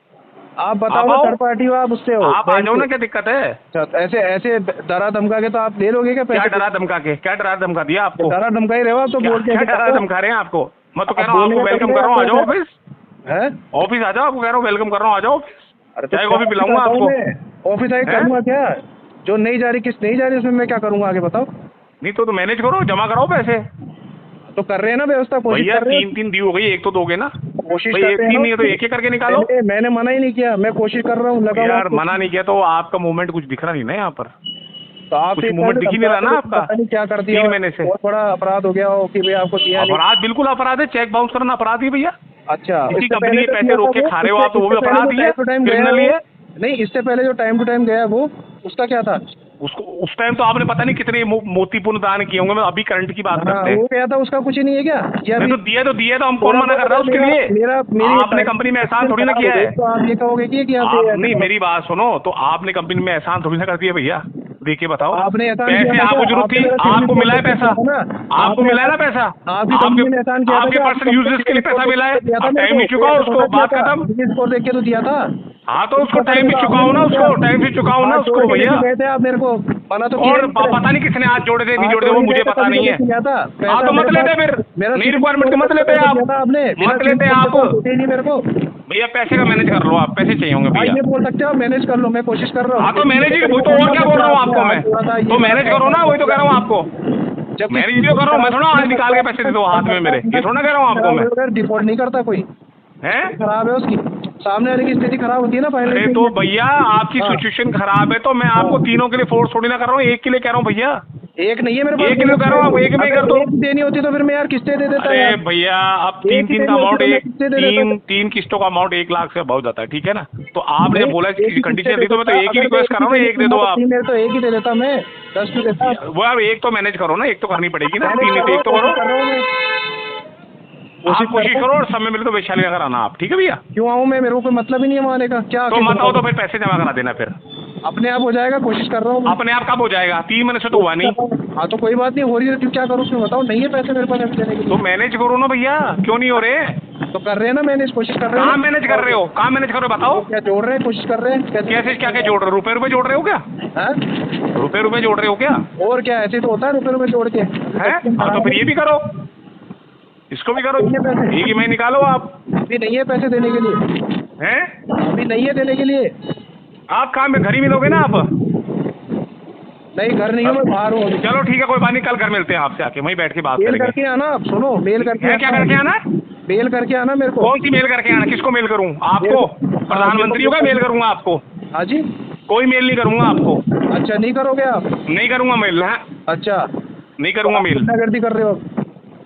[SPEAKER 3] आप बताओ
[SPEAKER 4] आप
[SPEAKER 3] ना,
[SPEAKER 4] आओ।
[SPEAKER 3] थर्ड पार्टी हो, आप उससे हो,
[SPEAKER 4] आप आ
[SPEAKER 3] बैंक
[SPEAKER 4] जाओ
[SPEAKER 3] से।
[SPEAKER 4] ना, क्या दिक्कत है?
[SPEAKER 3] अच्छा, ऐसे ऐसे डरा धमका के तो आप ले लोगे क्या
[SPEAKER 4] क्या
[SPEAKER 3] पैसे?
[SPEAKER 4] डरा धमका के, क्या डरा धमका दिया आपको?
[SPEAKER 3] डरा धमका ही रहे हो आप तो,
[SPEAKER 4] क्या
[SPEAKER 3] बोल के
[SPEAKER 4] क्या डरा धमका रहे हैं आपको? मैं तो कह रहा हूँ आपको वेलकम कर रहा हूँ, आ जाओ ऑफिस,
[SPEAKER 3] है।
[SPEAKER 4] ऑफिस आ जाओ, आपको कह रहा हूँ वेलकम कर रहा हूँ, आ जाओ ऑफिस,
[SPEAKER 3] अरे तो
[SPEAKER 4] चाय कॉफी पिलाऊंगा
[SPEAKER 3] क्या
[SPEAKER 4] आपको।
[SPEAKER 3] मैं ऑफिस आके
[SPEAKER 4] हैं?
[SPEAKER 3] करूँगा क्या? जो नहीं जा रही, किस नहीं जा रही, उसमें मैं क्या करूँगा आगे बताओ?
[SPEAKER 4] नहीं तो मैनेज करो, जमा कराओ पैसे।
[SPEAKER 3] तो कर रहे हैं ना व्यवस्था, कोशिश
[SPEAKER 4] भैया
[SPEAKER 3] कर रहे हैं।
[SPEAKER 4] 3 दी हो गई, एक तो दोगे ना?
[SPEAKER 3] कोशिश
[SPEAKER 4] भाई
[SPEAKER 3] कर
[SPEAKER 4] एक
[SPEAKER 3] रहे हैं
[SPEAKER 4] 3
[SPEAKER 3] ना।
[SPEAKER 4] नहीं है तो एक करके निकालो।
[SPEAKER 3] मैंने मना ही नहीं किया, मैं कोशिश कर रहा हूँ, लगा हुआ
[SPEAKER 4] यार
[SPEAKER 3] हूँ।
[SPEAKER 4] मना नहीं किया तो आपका मूवमेंट कुछ दिख रहा नहीं ना यहाँ पर,
[SPEAKER 3] तो आप
[SPEAKER 4] कुछ
[SPEAKER 3] एक
[SPEAKER 4] मूवमेंट दिख ही नहीं रहा ना आपका।
[SPEAKER 3] पता नहीं क्या कर दिया,
[SPEAKER 4] 3 महीने से।
[SPEAKER 3] बहुत बड़ा अपराध हो गया हो कि भाई आपको दिया नहीं।
[SPEAKER 4] अपराध बिल्कुल अपराध है, चेक बाउंस करना अपराध ही भैया।
[SPEAKER 3] अच्छा,
[SPEAKER 4] किसी
[SPEAKER 3] इससे
[SPEAKER 4] कंपनी
[SPEAKER 3] पहले
[SPEAKER 4] के
[SPEAKER 3] तो
[SPEAKER 4] पैसे
[SPEAKER 3] दिया
[SPEAKER 4] रोक
[SPEAKER 3] था
[SPEAKER 4] के
[SPEAKER 3] वो,
[SPEAKER 4] खा रहे हो आप तो वो भी
[SPEAKER 3] इससे पहले
[SPEAKER 4] अपराध
[SPEAKER 3] जो
[SPEAKER 4] ही है,
[SPEAKER 3] time to time गया
[SPEAKER 4] क्रिमिनल ही
[SPEAKER 3] वो-
[SPEAKER 4] है।
[SPEAKER 3] नहीं, इससे पहले जो टाइम टू टाइम गया वो, उसका क्या था?
[SPEAKER 4] उसको उस टाइम तो आपने पता नहीं कितने मोतीपूर्ण दान किए होंगे, मैं अभी करंट की बात
[SPEAKER 3] हाँ,
[SPEAKER 4] करते हैं।
[SPEAKER 3] वो क्या था, उसका कुछ ही नहीं है क्या? या
[SPEAKER 4] नहीं
[SPEAKER 3] अभी-
[SPEAKER 4] तो दिया तो हम कौन मना कर रहा है उसके लिए?
[SPEAKER 3] मेरी
[SPEAKER 4] आपने कंपनी में एहसान थोड़ी ना किया है।
[SPEAKER 3] तो आप ये कहोगे कि आप
[SPEAKER 4] नहीं मेरी बात सुनो, तो आपने कंपनी में एहसान थोड़ी ना कर दिया भैया, देखिए बताओ।
[SPEAKER 3] आपने एहसान
[SPEAKER 4] पैसे
[SPEAKER 3] किया था
[SPEAKER 4] आपको
[SPEAKER 3] क्या?
[SPEAKER 4] जरूरत
[SPEAKER 3] आपने
[SPEAKER 4] थी,
[SPEAKER 3] मेरा
[SPEAKER 4] आपको
[SPEAKER 3] सिग्नेचर
[SPEAKER 4] मिला है
[SPEAKER 3] देख
[SPEAKER 4] पैसा,
[SPEAKER 3] लिया था ना?
[SPEAKER 4] आपको
[SPEAKER 3] आपने
[SPEAKER 4] मिला है ना पैसा,
[SPEAKER 3] आपकी कंपनी ने एहसान किया था
[SPEAKER 4] आपके
[SPEAKER 3] क्या?
[SPEAKER 4] पर्सनल यूजेस के लिए पैसा मिला है,
[SPEAKER 3] दिया था
[SPEAKER 4] अब
[SPEAKER 3] मेरे
[SPEAKER 4] टाइम
[SPEAKER 3] को।
[SPEAKER 4] नहीं चुका हो उसको, बात खत्म।
[SPEAKER 3] सिबिल स्कोर देख के तो दिया था।
[SPEAKER 4] हाँ तो उसको टाइम भी चुकाओ ना, उसको टाइम से चुकाओ ना उसको भैया।
[SPEAKER 3] गए थे आप मेरे को, मना तो
[SPEAKER 4] और
[SPEAKER 3] किया
[SPEAKER 4] पता नहीं किसने हाथ जोड़े थे नहीं जोड़े थे, वो मुझे पता नहीं है। हाँ तो मत लेते फिर, नहीं रिक्वायरमेंट के मत लेते आप,
[SPEAKER 3] आपने
[SPEAKER 4] मत लेते आप
[SPEAKER 3] नहीं मेरे को।
[SPEAKER 4] भैया। पैसे का मैनेज कर लो आप, पैसे चाहिए होंगे भैया।
[SPEAKER 3] ये बोल सकते हो, मैनेज कर लो, मैं कोशिश कर रहा हूँ।
[SPEAKER 4] हाँ तो मैनेज ही, वही तो और क्या बोल रहा हूँ आपको मैं, तो मैनेज करो ना, वही तो कह रहा हूँ आपको, मैनेज ही तो कर रहा हूँ मैं, थोड़ा आज निकाल के पैसे दे दो हाथ में मेरे, ये थोड़ा कह रहा हूँ आपको मैं।
[SPEAKER 3] डिफॉल्ट नहीं करता कोई,
[SPEAKER 4] हैं?
[SPEAKER 3] खराब है उसकी, सामने वाले की स्थिति खराब होती है ना फाइनल।
[SPEAKER 4] अरे तो भैया आपकी सिचुएशन खराब है, तो मैं आपको तीनों के लिए फोर्स थोड़ी ना कर रहा हूँ, एक के लिए कह रहा हूँ भैया।
[SPEAKER 3] एक नहीं है मेरे पास,
[SPEAKER 4] एक ही तो कह रहा हूँ, एक में कर दो।
[SPEAKER 3] एक देनी होती तो फिर मैं यार किस्तें दे देता
[SPEAKER 4] अरे
[SPEAKER 3] यार।
[SPEAKER 4] भैया अब
[SPEAKER 3] एक ही
[SPEAKER 4] 3 का
[SPEAKER 3] देनी
[SPEAKER 4] अमाउंट,
[SPEAKER 3] होती तो मैं
[SPEAKER 4] एक
[SPEAKER 3] किस्तें दे देता।
[SPEAKER 4] 3 किस्तों का अमाउंट 1 लाख से बहुत जाता है, ठीक है ना? तो आपने जब बोला
[SPEAKER 3] एक ही
[SPEAKER 4] कंडीशन
[SPEAKER 3] किस्तें
[SPEAKER 4] दी तो मैं तो एक ही
[SPEAKER 3] देता।
[SPEAKER 4] रिक्वेस्ट कर रहा हूँ ना, एक दे दो आप।
[SPEAKER 3] मेरे तो एक ही दे देता मैं, 10 क्यों देता?
[SPEAKER 4] वो अब एक तो मैनेज करो ना, एक तो करनी पड़ेगी ना, 3
[SPEAKER 3] मैंने
[SPEAKER 4] नहीं तो एक तो करो।
[SPEAKER 3] कर रहा हूँ मैं।
[SPEAKER 4] आप कोशिश करो और समय मिले तो वैशाली नगर आना आप, ठीक है भैया?
[SPEAKER 3] क्यों आऊँ मैं? मेरे को कोई मतलब ही नहीं है आने का। क्या
[SPEAKER 4] तो मत आओ तो फिर पैसे जमा करा देना फिर।
[SPEAKER 3] अपने आप हो जाएगा, कोशिश कर रहा हूँ मैं।
[SPEAKER 4] अपने आप कब हो जाएगा? 3 महीने से तो हुआ नहीं।
[SPEAKER 3] हाँ तो कोई बात नहीं, हो रही है, क्यों क्या करूँ उसमें बताओ? नहीं है पैसे मेरे पास अभी देने के लिए।
[SPEAKER 4] तो मैनेज करो ना भैया, क्यों नहीं हो रहे?
[SPEAKER 3] तो कर रहे हैं ना मैनेज, कोशिश कर रहे
[SPEAKER 4] कहाँ
[SPEAKER 3] हैं।
[SPEAKER 4] मैनेज कर रहे हो, कहाँ मैनेज कर रहे हो बताओ।
[SPEAKER 3] क्या जोड़ रहे हैं, कोशिश कर रहे हैं कैसे?
[SPEAKER 4] कैसे क्या क्या जोड़ रहे हो, रुपए जोड़ रहे हो क्या,
[SPEAKER 3] हाँ?
[SPEAKER 4] रुपए जोड़ रहे हो क्या
[SPEAKER 3] और क्या, ऐसे तो होता है रुपए जोड़ के
[SPEAKER 4] है? हाँ तो फिर ये भी करो, इसको भी करो, एक ही महीने निकालो आप।
[SPEAKER 3] अभी नहीं है पैसे देने के लिए,
[SPEAKER 4] हैं?
[SPEAKER 3] अभी नहीं है देने के लिए।
[SPEAKER 4] आप कहाँ में, घर ही मिलोगे ना आप?
[SPEAKER 3] नहीं घर नहीं हूँ, मैं बाहर हूँ।
[SPEAKER 4] चलो ठीक है, कोई बात नहीं, कल घर मिलते हैं आपसे, आके वहीं बैठ के बात
[SPEAKER 3] मेल
[SPEAKER 4] करेंगे।
[SPEAKER 3] करके आना, आप सुनो, मेल करके
[SPEAKER 4] है क्या करके आना?
[SPEAKER 3] मेल करके आना मेरे को।
[SPEAKER 4] कौन सी मेल करके आना, किसको मेल करूँ आपको? प्रधानमंत्री का मेल करूँगा आपको?
[SPEAKER 3] हाँ जी।
[SPEAKER 4] कोई मेल नहीं करूँगा आपको।
[SPEAKER 3] अच्छा नहीं करोगे आप?
[SPEAKER 4] नहीं करूँगा मेल, है
[SPEAKER 3] अच्छा
[SPEAKER 4] नहीं करूँगा मेल।
[SPEAKER 3] गुंडागर्दी कर रहे हो?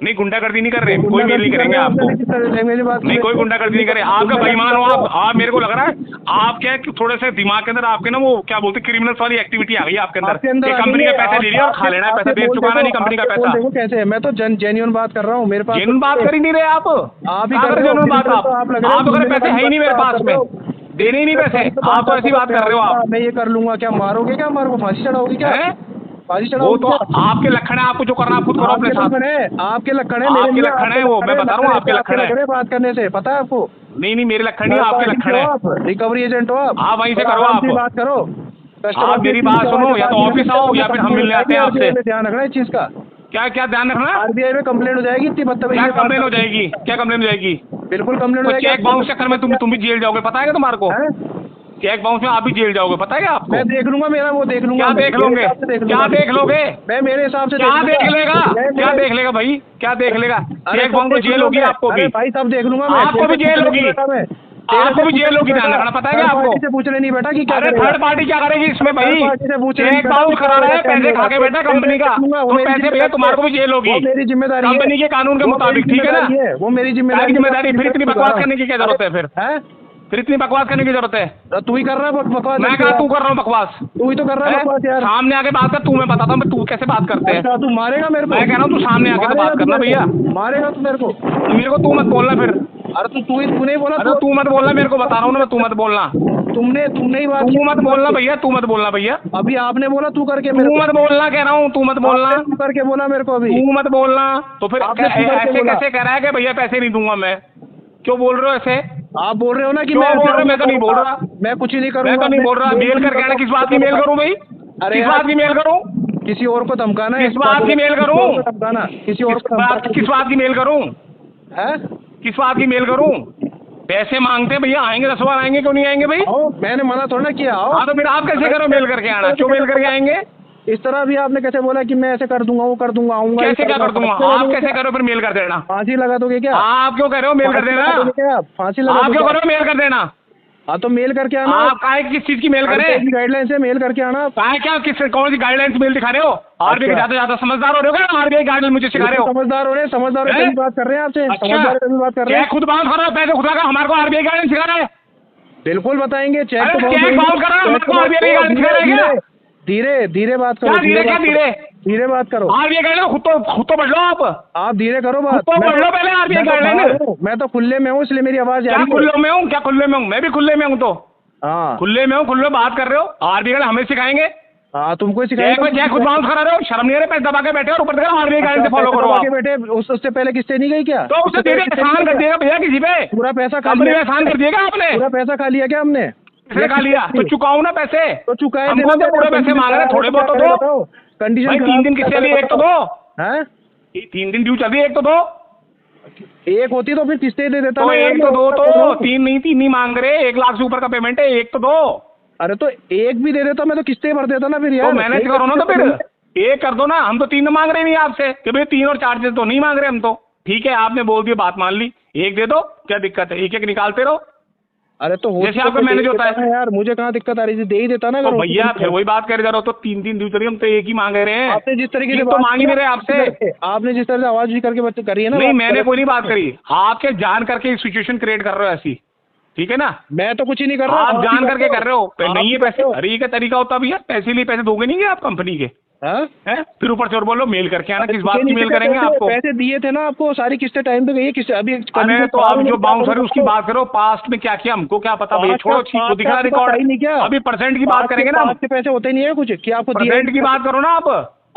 [SPEAKER 4] नहीं गुंडागर्दी नहीं कर रहे, कोई मेल नहीं करेंगे आपको। नहीं कोई गुंडागर्दी नहीं करे, आपका बेईमान हो आप मेरे को लग रहा है आप क्या है, थोड़े से दिमाग के अंदर आपके ना वो क्या बोलते हैं, क्रिमिनल्स वाली एक्टिविटी आ गई आपके अंदर। कंपनी का पैसा ले लिया और खा लेना है, पैसा दे चुकाना नहीं कंपनी का पैसा।
[SPEAKER 3] देखो कैसे है, मैं तो जेन्युइन बात कर रहा हूँ, मेरे पास
[SPEAKER 4] जेन्युइन बात कर ही नहीं रहे आप
[SPEAKER 3] ही कर रहे हो
[SPEAKER 4] जेन्युइन बात। आप अगर पैसे है ही नहीं मेरे पास में, देने ही नहीं पैसे, आप ऐसी बात कर रहे हो आप।
[SPEAKER 3] मैं ये कर लूंगा, क्या मारोगे, क्या हमारे को फांसी चढ़ाओगे, क्या फांसी
[SPEAKER 4] वो
[SPEAKER 3] चढ़ाओगे?
[SPEAKER 4] तो आपके लक्षण है, आपको जो करना आप खुद करो अपने साथ।
[SPEAKER 3] आपके लक्षण है,
[SPEAKER 4] आपके लक्षण है, वो मैं बता रहा हूँ आपके लक्षण है।
[SPEAKER 3] बात करने से पता है आपको?
[SPEAKER 4] नहीं मेरे लक्षण नहीं, आपके लक्षण है।
[SPEAKER 3] रिकवरी एजेंट हो आप
[SPEAKER 4] वहीं से करो, आप
[SPEAKER 3] बात करो।
[SPEAKER 4] आप मेरी बात सुनो, या तो ऑफिस आओ या फिर हम मिलने आते हैं आपसे।
[SPEAKER 3] ध्यान रखना इस चीज का।
[SPEAKER 4] क्या क्या ध्यान रखना?
[SPEAKER 3] आरबीआई में कंप्लेंट हो जाएगी इतनी बदतमीजी।
[SPEAKER 4] क्या कंप्लेन हो जाएगी, क्या कंप्लेन हो जाएगी?
[SPEAKER 3] बिल्कुल कंप्लेंट हो जाएगी।
[SPEAKER 4] चेक बाउंस चक्कर में तुम भी जेल जाओगे, पता है क्या तुम्हारे को? चेक बाउंस में आप भी जेल जाओगे, पता है क्या आपको?
[SPEAKER 3] मैं देख लूंगा, मेरा वो देख लूंगा।
[SPEAKER 4] क्या देख लोगे, क्या देख लोगे?
[SPEAKER 3] मैं मेरे हिसाब से
[SPEAKER 4] क्या देख लेगा, क्या देख लेगा भाई, क्या देख लेगा? चेक बाउंस में जेल होगी आपको भी।
[SPEAKER 3] भाई सब देख लूंगा,
[SPEAKER 4] आपको भी जेल होगी, आपको भी जेल होगी, ध्यान रखना, पता है क्या आपको?
[SPEAKER 3] से पूछने नहीं बेटा कि क्या
[SPEAKER 4] अरे थर्ड पार्टी क्या करेगी इसमें भाई? चेक बाउंस करा रहा है, पैसे खा के बेटा कंपनी का, तो पैसे भैया तुम्हारे को भी जेल होगी,
[SPEAKER 3] मेरी जिम्मेदारी
[SPEAKER 4] कंपनी के कानून के मुताबिक, ठीक है ना?
[SPEAKER 3] वो मेरी
[SPEAKER 4] जिम्मेदारी।
[SPEAKER 3] जिम्मेदारी।
[SPEAKER 4] फिर इतनी बकवास करने की क्या जरूरत है फिर?
[SPEAKER 3] है
[SPEAKER 4] फिर इतनी बकवास करने की जरूरत है?
[SPEAKER 3] तू ही कर रहा है बकवास।
[SPEAKER 4] मैं कहा तू कर रहा हूँ बकवास?
[SPEAKER 3] तू ही तो कर रहा है बकवास यार।
[SPEAKER 4] सामने आके बात कर, तू मैं बताता हूँ तू कैसे बात करते हैं।
[SPEAKER 3] अच्छा, तू मारेगा मेरे को?
[SPEAKER 4] मैं कह रहा हूँ तू सामने आके तो बात करना भैया।
[SPEAKER 3] मारेगा तू मेरे को?
[SPEAKER 4] मेरे को तू मत बोलना फिर।
[SPEAKER 3] अरे तू नहीं बोला?
[SPEAKER 4] अरे तू मत बोलना, मेरे को बता रहा हूँ ना मैं, तू मत बोलना।
[SPEAKER 3] तुमने ही बात।
[SPEAKER 4] तू मत बोलना भैया, तू मत बोलना भैया।
[SPEAKER 3] अभी आपने बोला तू करके,
[SPEAKER 4] तू मत बोलना कह रहा हूँ, तू मत बोलना।
[SPEAKER 3] तू करके बोला मेरे को अभी।
[SPEAKER 4] तू मत बोलना तो फिर ऐसे
[SPEAKER 3] बोला।
[SPEAKER 4] कैसे कह रहा है कि भैया पैसे नहीं दूंगा मैं? क्यों बोल रहे हो ऐसे?
[SPEAKER 3] आप बोल रहे हो ना कि
[SPEAKER 4] क्यों बोल रहे हो? मैं तो नहीं बोल रहा,
[SPEAKER 3] मैं कुछ ही नहीं करूँगा।
[SPEAKER 4] मैं तो नहीं बोल रहा। मेल करके आना, किस बात की मेल करूँ भाई?
[SPEAKER 3] अरे
[SPEAKER 4] किस बात की मेल करूँ?
[SPEAKER 3] किसी और को धमकाना है?
[SPEAKER 4] किस बात की मेल करूँ?
[SPEAKER 3] धमकाना किसी और को?
[SPEAKER 4] किस बात की मेल करूँ?
[SPEAKER 3] है
[SPEAKER 4] किस बात की मेल करूँ? पैसे मांगते हैं भैया, आएंगे 10 बार, आएंगे क्यों नहीं आएंगे भाई?
[SPEAKER 3] मैंने मना थोड़ा ना किया।
[SPEAKER 4] हाँ तो फिर आप कैसे करो मेल करके आना? क्यों मेल करके आएंगे?
[SPEAKER 3] इस तरह भी आपने कैसे बोला कि मैं ऐसे कर दूंगा, वो कर दूंगा, आऊंगा।
[SPEAKER 4] कैसे क्या कर दूंगा? आप कैसे करो फिर मेल कर देना?
[SPEAKER 3] फांसी लगा दोगे क्या?
[SPEAKER 4] आप क्यों कह रहे हो मेल कर देना?
[SPEAKER 3] फांसी लगा
[SPEAKER 4] आप क्यों करो मेल कर देना?
[SPEAKER 3] हाँ तो मेल करके आना।
[SPEAKER 4] आप काहे किस चीज की मेल करें?
[SPEAKER 3] गाइडलाइन से मेल करके आना।
[SPEAKER 4] काहे क्या, किस कौन सी गाइडलाइन मेल दिखा रहे हो? आरबीआई के ज्यादा समझदार हो रहे हो क्या? आरबीआई गाइडलाइन मुझे सिखा रहे हो?
[SPEAKER 3] समझदार हो रहे, समझदार होकर बात कर रहे हैं आपसे। समझदार होकर बात कर रहे हैं।
[SPEAKER 4] खुद बाउंस कर रहा है, पैसे खुदा का हमारे को आरबीआई गाइडलाइन सिखा रहा है।
[SPEAKER 3] बिल्कुल बताएंगे। चेक
[SPEAKER 4] बाउंस कर रहा है, हमारे को आरबीआई गाइडलाइन सिखा रहा है क्या?
[SPEAKER 3] धीरे धीरे बात करो। धीरे बात करो।
[SPEAKER 4] आरबीआई गाइडलाइन खुद तो बढ़ लो आप
[SPEAKER 3] धीरे करो बात।
[SPEAKER 4] तो बढ़ लो पहले आरबीआई गाइडलाइन।
[SPEAKER 3] मैं तो खुले में हूँ, इसलिए मेरी आवाज
[SPEAKER 4] क्या खुले में हूँ? क्या खुले में हूँ? मैं भी खुले में हूँ। तो
[SPEAKER 3] हाँ
[SPEAKER 4] खुले में हूँ, खुले बात कर रहे हो। आरबीआई हमें सिखाएंगे?
[SPEAKER 3] हाँ तुमको सिखाएंगे।
[SPEAKER 4] खुद बाउंस करा रहे हो, शर्म नहीं आ रही? पैसे दबा के बैठे और ऊपर आरबीआई गाइडलाइन से फॉलो करो आप।
[SPEAKER 3] बेटे उससे पहले किस्तें नहीं गई क्या?
[SPEAKER 4] तो उससे दे एहसान कर दिएगा भैया किसी पे?
[SPEAKER 3] पूरा पैसा
[SPEAKER 4] कंपनी में एहसान कर दिएगा आपने?
[SPEAKER 3] पूरा पैसा खा लिया क्या हमने?
[SPEAKER 4] किसने खा लिया? तो चुकाऊं ना पैसे?
[SPEAKER 3] तो चुकाए।
[SPEAKER 4] हमको तो पूरे पैसे मांग रहे, थोड़े बहुत तो दो।
[SPEAKER 3] कंडीशन
[SPEAKER 4] 3 दिन किससे लिए? एक तो दो।
[SPEAKER 3] हैं?
[SPEAKER 4] 3 दिन ड्यू चल रही है, एक तो दो।
[SPEAKER 3] एक होती तो फिर किस्तें दे देता
[SPEAKER 4] तो
[SPEAKER 3] ना।
[SPEAKER 4] एक तो दो, तो 3 नहीं मांग रहे। 1 लाख से ऊपर का पेमेंट है, एक तो दो।
[SPEAKER 3] अरे तो एक भी दे देता, मैं तो किस्तें भर देता ना फिर यार।
[SPEAKER 4] तो मैनेज करो ना, तो फिर एक कर दो ना। हम तो 3 मांग रहे नहीं आपसे कि भाई 3 और चार्जेस तो नहीं मांग रहे हम तो। ठीक है, आपने बोल दिया, बात मान ली, एक दे दो, क्या दिक्कत है? एक निकालते रहो।
[SPEAKER 3] अरे तो
[SPEAKER 4] जैसे आपका मैनेज होता है
[SPEAKER 3] यार, मुझे कहाँ दिक्कत आ रही थी? दे ही देता ना।
[SPEAKER 4] तो भैया फिर वही बात कर जा रहे हो। तो 3 ड्यू चल रही, हम तो एक ही मांग रहे हैं।
[SPEAKER 3] आपने जिस तरीके से
[SPEAKER 4] तो मांग ही नहीं रहे आपसे।
[SPEAKER 3] आपने जिस तरह से आवाज भी करके बच्चे करी है ना।
[SPEAKER 4] नहीं, मैंने कोई नहीं बात करी। आपके जान करके सिचुएशन क्रिएट कर रहे हो ऐसी, ठीक है ना?
[SPEAKER 3] मैं तो कुछ ही नहीं कर रहा।
[SPEAKER 4] आप जान करके कर रहे हो। नहीं है पैसे। अरे ये क्या तरीका होता भैया? पैसे लिए पैसे दोगे नहीं क्या आप कंपनी के? हैं? फिर ऊपर से और बोलो मेल करके आना। किस बात की मेल करेंगे आपको?
[SPEAKER 3] पैसे दिए थे ना आपको, सारी किस्तें टाइम पे गई। किस्तें अभी।
[SPEAKER 4] अरे तो आप जो बाउंस है उसकी बात करो। पास्ट में क्या किया हमको क्या पता भैया? छोड़ो, वो दिख रहा रिकॉर्ड नहीं क्या? अभी परसेंट की बात करेंगे ना।
[SPEAKER 3] आपके पैसे होते नहीं है कुछ कि आपको
[SPEAKER 4] परसेंट की बात करो ना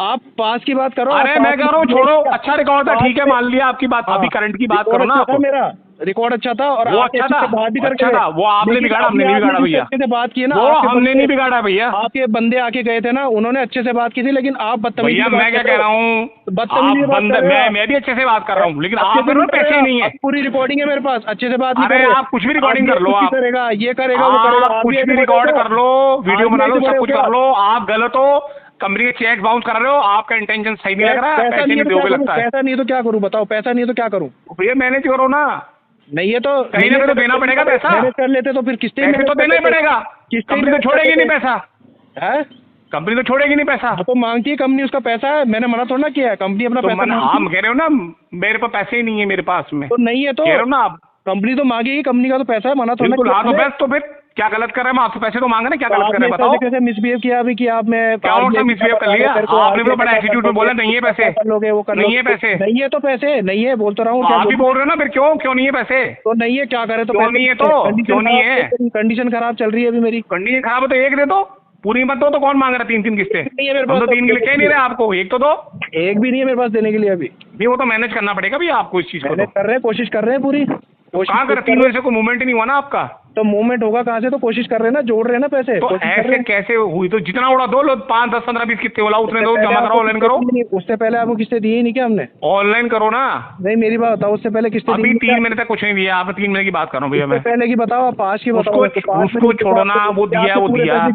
[SPEAKER 3] आप पास की बात करो।
[SPEAKER 4] अरे मैं कह रहा हूँ छोड़ो, अच्छा रिकॉर्ड था, ठीक है मान लिया आपकी बात। अभी करंट की बात करो ना आप।
[SPEAKER 3] मेरा रिकॉर्ड अच्छा था और
[SPEAKER 4] वो
[SPEAKER 3] आपके
[SPEAKER 4] अच्छा
[SPEAKER 3] अच्छे
[SPEAKER 4] था,
[SPEAKER 3] से बात भी करके
[SPEAKER 4] अच्छा
[SPEAKER 3] गए।
[SPEAKER 4] था, वो आपने
[SPEAKER 3] लेकिन
[SPEAKER 4] बिगाड़ा, हमने
[SPEAKER 3] आपने
[SPEAKER 4] नहीं बिगाड़ा
[SPEAKER 3] जिस
[SPEAKER 4] भैया,
[SPEAKER 3] अच्छे से बात की है ना,
[SPEAKER 4] वो
[SPEAKER 3] आपके
[SPEAKER 4] हमने
[SPEAKER 3] बंदे-
[SPEAKER 4] नहीं बिगाड़ा भैया।
[SPEAKER 3] आपके बंदे आके गए थे ना, उन्होंने अच्छे से बात की थी, लेकिन आप बदतमीजी
[SPEAKER 4] भैया
[SPEAKER 3] से बात
[SPEAKER 4] मैं क्या
[SPEAKER 3] कर
[SPEAKER 4] कह
[SPEAKER 3] रहे
[SPEAKER 4] रहा
[SPEAKER 3] हो।
[SPEAKER 4] हूँ,
[SPEAKER 3] बदतमीजी
[SPEAKER 4] आप
[SPEAKER 3] से बात
[SPEAKER 4] बंद,
[SPEAKER 3] कर रहे हो आप।
[SPEAKER 4] मैं भी अच्छे से बात कर रहा हूँ, लेकिन
[SPEAKER 3] अच्छे
[SPEAKER 4] आप
[SPEAKER 3] से
[SPEAKER 4] मेरे
[SPEAKER 3] नहीं
[SPEAKER 4] पास
[SPEAKER 3] कर रहे
[SPEAKER 4] पैसे
[SPEAKER 3] हो
[SPEAKER 4] ही नहीं
[SPEAKER 3] आप।
[SPEAKER 4] है।
[SPEAKER 3] अब पूरी रिकॉर्डिंग है मेरे पास, अच्छे से बात नहीं कर
[SPEAKER 4] अरे
[SPEAKER 3] रहे।
[SPEAKER 4] आप कुछ भी रिकॉर्डिंग
[SPEAKER 3] ये
[SPEAKER 4] कर लो,
[SPEAKER 3] कुछ भी
[SPEAKER 4] आप
[SPEAKER 3] करेगा, ये करेगा, वो करेगा।
[SPEAKER 4] आप
[SPEAKER 3] आप
[SPEAKER 4] कुछ
[SPEAKER 3] ऐसे
[SPEAKER 4] भी
[SPEAKER 3] बड़े
[SPEAKER 4] रिकॉर्ड
[SPEAKER 3] हो क्या?
[SPEAKER 4] कर लो, वीडियो
[SPEAKER 3] आप
[SPEAKER 4] बना
[SPEAKER 3] ऐसे
[SPEAKER 4] लो, सब
[SPEAKER 3] बड़े हो
[SPEAKER 4] कुछ
[SPEAKER 3] क्या?
[SPEAKER 4] कर लो, आप गलत हो, कंपनी के चेक बाउंस करा रहे हो, आपका इंटेंशन सही नहीं लग रहा,
[SPEAKER 3] पैसा
[SPEAKER 4] पैसे
[SPEAKER 3] नहीं है
[SPEAKER 4] नहीं
[SPEAKER 3] तो क्या
[SPEAKER 4] दोगे
[SPEAKER 3] करूं?
[SPEAKER 4] लगता है।
[SPEAKER 3] पैसा नहीं है तो क्या करूं? बताओ, पैसा नहीं है तो क्या करूं?
[SPEAKER 4] भैया मैनेज करो ना,
[SPEAKER 3] नहीं है तो
[SPEAKER 4] कहीं ना कहीं तो देना पड़ेगा पैसा,
[SPEAKER 3] मैनेज कर लेते तो फिर किस्तें
[SPEAKER 4] पैसे तो देना ही पड़ेगा, कंपनी तो छोड़ेगी नहीं पैसा,
[SPEAKER 3] है।
[SPEAKER 4] कंपनी तो छोड़ेगी नहीं पैसा।
[SPEAKER 3] तो मांगती है कंपनी, उसका पैसा है, मैंने मना थोड़ा ना किया है, कंपनी अपना
[SPEAKER 4] तो
[SPEAKER 3] पैसा
[SPEAKER 4] मन
[SPEAKER 3] मांगती
[SPEAKER 4] हम कह रहे हो ना, मेरे पास पैसे ही नहीं है मेरे पास में,
[SPEAKER 3] तो नहीं है तो
[SPEAKER 4] कह रहे हो ना आप,
[SPEAKER 3] कंपनी तो मांगेगी, कंपनी का तो पैसा है, मना थोड़ा ना
[SPEAKER 4] बिल्कुल।
[SPEAKER 3] किया
[SPEAKER 4] हाँ तो
[SPEAKER 3] मैंने।
[SPEAKER 4] बस, तो फिर क्या गलत कर रहे हैं हम? आपसे पैसे तो मांगे ना, क्या
[SPEAKER 3] तो
[SPEAKER 4] गलत कर
[SPEAKER 3] आपने
[SPEAKER 4] रहे हैं
[SPEAKER 3] कैसे
[SPEAKER 4] बताओ,
[SPEAKER 3] कैसे मिसबिहेव किया अभी कि आप मैं
[SPEAKER 4] क्या और सा मिसबिहेव कर लिया? आपने तो बड़ा एटीट्यूड में बोला नहीं है पैसे,
[SPEAKER 3] कर लोगे, वो कर
[SPEAKER 4] नहीं
[SPEAKER 3] लोगे।
[SPEAKER 4] है पैसे,
[SPEAKER 3] नहीं है तो पैसे नहीं है, बोल तो रहा हूँ।
[SPEAKER 4] तो आप ही बोल रहे हो ना, फिर क्यों क्यों नहीं है पैसे?
[SPEAKER 3] तो नहीं है, क्या करे? तो
[SPEAKER 4] क्यों नहीं है तो? क्यों नहीं है?
[SPEAKER 3] कंडीशन खराब चल रही है अभी मेरी।
[SPEAKER 4] कंडीशन खराब है तो एक दे दो, पूरी मत दो तो कौन मांग रहा है 3-3 किस्तें?
[SPEAKER 3] नहीं है मेरे
[SPEAKER 4] हम
[SPEAKER 3] पास,
[SPEAKER 4] तो 3 के लिए कह नहीं रहे आपको, एक तो दो।
[SPEAKER 3] एक भी नहीं है मेरे पास देने के लिए अभी।
[SPEAKER 4] नहीं वो तो मैनेज करना पड़ेगा भी आपको इस चीज को,
[SPEAKER 3] मैंने
[SPEAKER 4] तो
[SPEAKER 3] कर रहे हैं, कोशिश कर रहे हैं पूरी।
[SPEAKER 4] कहाँ कर 3 बजे से कोई मूवमेंट ही नहीं हुआ ना आपका,
[SPEAKER 3] तो मूवमेंट होगा कहाँ से? तो कोशिश कर रहे हैं ना, जोड़ रहे हैं ना पैसे,
[SPEAKER 4] तो
[SPEAKER 3] कोशिश कर रहे
[SPEAKER 4] ऐसे
[SPEAKER 3] हैं।
[SPEAKER 4] कैसे हुई? तो जितना उड़ा दो, लो 5, 10, 15, 20 कितने बोला उतने दो, जमा करो, ऑनलाइन करो।
[SPEAKER 3] उससे पहले आपको किस्तें दी ही नहीं क्या हमने?
[SPEAKER 4] ऑनलाइन करो ना।
[SPEAKER 3] नहीं, मेरी बात बताओ, उससे पहले किस्तें दी
[SPEAKER 4] अभी
[SPEAKER 3] नहीं
[SPEAKER 4] 3
[SPEAKER 3] क्या?
[SPEAKER 4] महीने तक कुछ नहीं दिया आपने, 3 महीने की बात कर रहा हूँ भैया
[SPEAKER 3] उससे
[SPEAKER 4] मैं।
[SPEAKER 3] पहले की बताओ, आप 5 की बताओ।
[SPEAKER 4] उसको छोड़ो ना, वो दिया वो दिया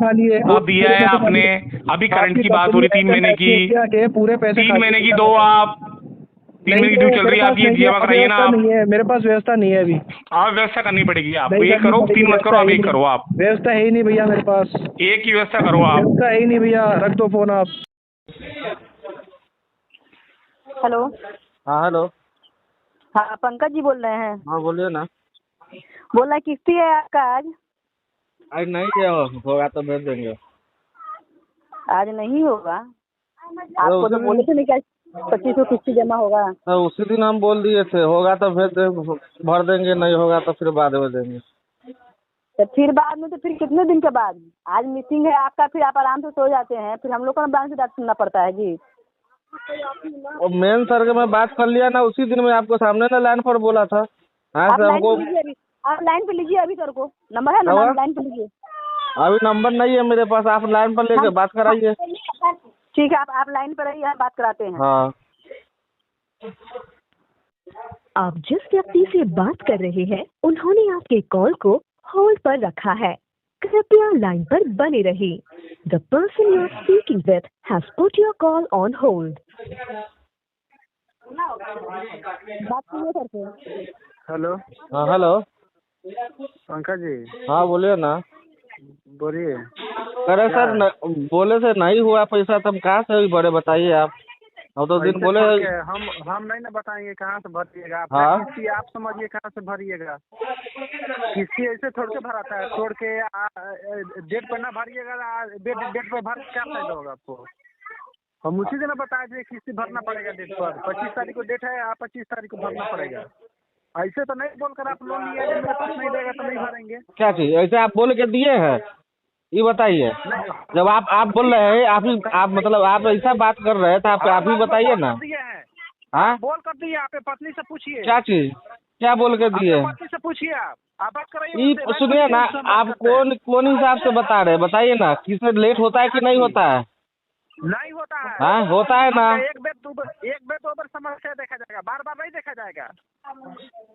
[SPEAKER 4] वो दिया है आपने। अभी करंट की बात हो रही 3 महीने की,
[SPEAKER 3] पूरे पैसे
[SPEAKER 4] 3 महीने की दो, आप 3 महीने की ड्यू चल रही है आपकी, जमा कराइए ना आप।
[SPEAKER 3] नहीं है मेरे पास, व्यवस्था नहीं है अभी।
[SPEAKER 4] आप व्यवस्था करनी पड़ेगी, आप
[SPEAKER 3] नहीं
[SPEAKER 4] एक
[SPEAKER 3] करनी
[SPEAKER 4] करो,
[SPEAKER 3] पड़ेगी,
[SPEAKER 4] 3 मत करो, आप एक करो, आप
[SPEAKER 3] व्यवस्था है ही नहीं भैया मेरे पास,
[SPEAKER 4] एक की व्यवस्था करो आप।
[SPEAKER 3] व्यवस्था है ही नहीं भैया, रख दो फोन आप।
[SPEAKER 5] हेलो।
[SPEAKER 3] हाँ हेलो।
[SPEAKER 5] हाँ पंकज जी बोल रहे हैं।
[SPEAKER 3] हाँ बोलिए ना।
[SPEAKER 5] बोल रहा किस्ती है आपका आज?
[SPEAKER 3] आज नहीं किया होगा तो भेज देंगे।
[SPEAKER 5] आज नहीं होगा? आपको तो बोले थे नहीं क्या 2500 किस्ती जमा होगा?
[SPEAKER 3] तो उसी दिन हम बोल दिए थे, होगा तो भेज दे, भर देंगे, नहीं होगा तो फिर बाद में देंगे।
[SPEAKER 5] तो फिर बाद में, तो फिर कितने दिन के बाद? आज मीटिंग है आपका, फिर आप आराम से सो जाते हैं, फिर हम लोग को ना बैंक से बात सुनना पड़ता है जी।
[SPEAKER 3] और मेन सर के मैं बात कर लिया ना, उसी दिन में आपको सामने ना लाइन पर बोला था। हाँ
[SPEAKER 5] आप
[SPEAKER 3] सर,
[SPEAKER 5] लाइन
[SPEAKER 3] हमको
[SPEAKER 5] पे लीजिए, अभी आप लाइन पे लीजिए, अभी सर को नंबर है ना,
[SPEAKER 3] हाँ?
[SPEAKER 5] लाइन पे लीजिए।
[SPEAKER 3] अभी नंबर नहीं है मेरे पास, आप लाइन पर लेके बात कराइए।
[SPEAKER 5] ठीक है, आप लाइन पर रहिए, हम बात कराते हैं।
[SPEAKER 3] हाँ।
[SPEAKER 6] आप जिस व्यक्ति से बात कर रहे हैं उन्होंने आपके कॉल को होल्ड पर रखा है, कृपया लाइन पर बने रहिए। The person you are speaking with has put your call on hold.
[SPEAKER 5] बात सुनिए सर से।
[SPEAKER 3] हेलो। हाँ हेलो
[SPEAKER 2] पंकज जी
[SPEAKER 3] हाँ बोलिए ना।
[SPEAKER 2] बोलिए।
[SPEAKER 3] अरे सर बोले से नहीं हुआ पैसा, तो हम कहाँ से बड़े बताइए आप। हम तो दिन बोले
[SPEAKER 2] हम नहीं ना बताएंगे कहाँ से भरिएगा आप।
[SPEAKER 3] हाँ।
[SPEAKER 2] किस्ती आप समझिए कहाँ से भरिएगा। किस्ती ऐसे छोड़ के भराता है, छोड़ के डेट पर ना भरिएगा, डेट पर भर क्या फायदा होगा आपको? हम उसी दिन बताए थे किस्ती भरना पड़ेगा डेट पर। 25 तारीख को डेट है, आप 25 तारीख को भरना पड़ेगा। ऐसे तो नहीं बोलकर आप लोन लिए, मेरे पास नहीं देगा तो नहीं भरेंगे।
[SPEAKER 3] क्या चीज ऐसे आप बोल के दिए हैं, ये बताइए। जब आप बोल रहे हैं, आप मतलब आप ऐसा बात कर रहे हैं तो आप ही बताइए ना। हाँ
[SPEAKER 2] बोल कर दिए, आप पत्नी से पूछिए।
[SPEAKER 3] क्या चीज, क्या बोल के दिए?
[SPEAKER 2] पत्नी से पूछिए, आप बात कराइए।
[SPEAKER 3] ये सुनिए ना, आप कौन हिसाब से बता रहे हैं, बताइए ना। किसमें लेट होता है कि नहीं होता है?
[SPEAKER 2] नहीं होता है।
[SPEAKER 3] हाँ होता है ना।
[SPEAKER 2] एक बेर दो बार समस्या देखा जाएगा, बार बार नहीं देखा जाएगा।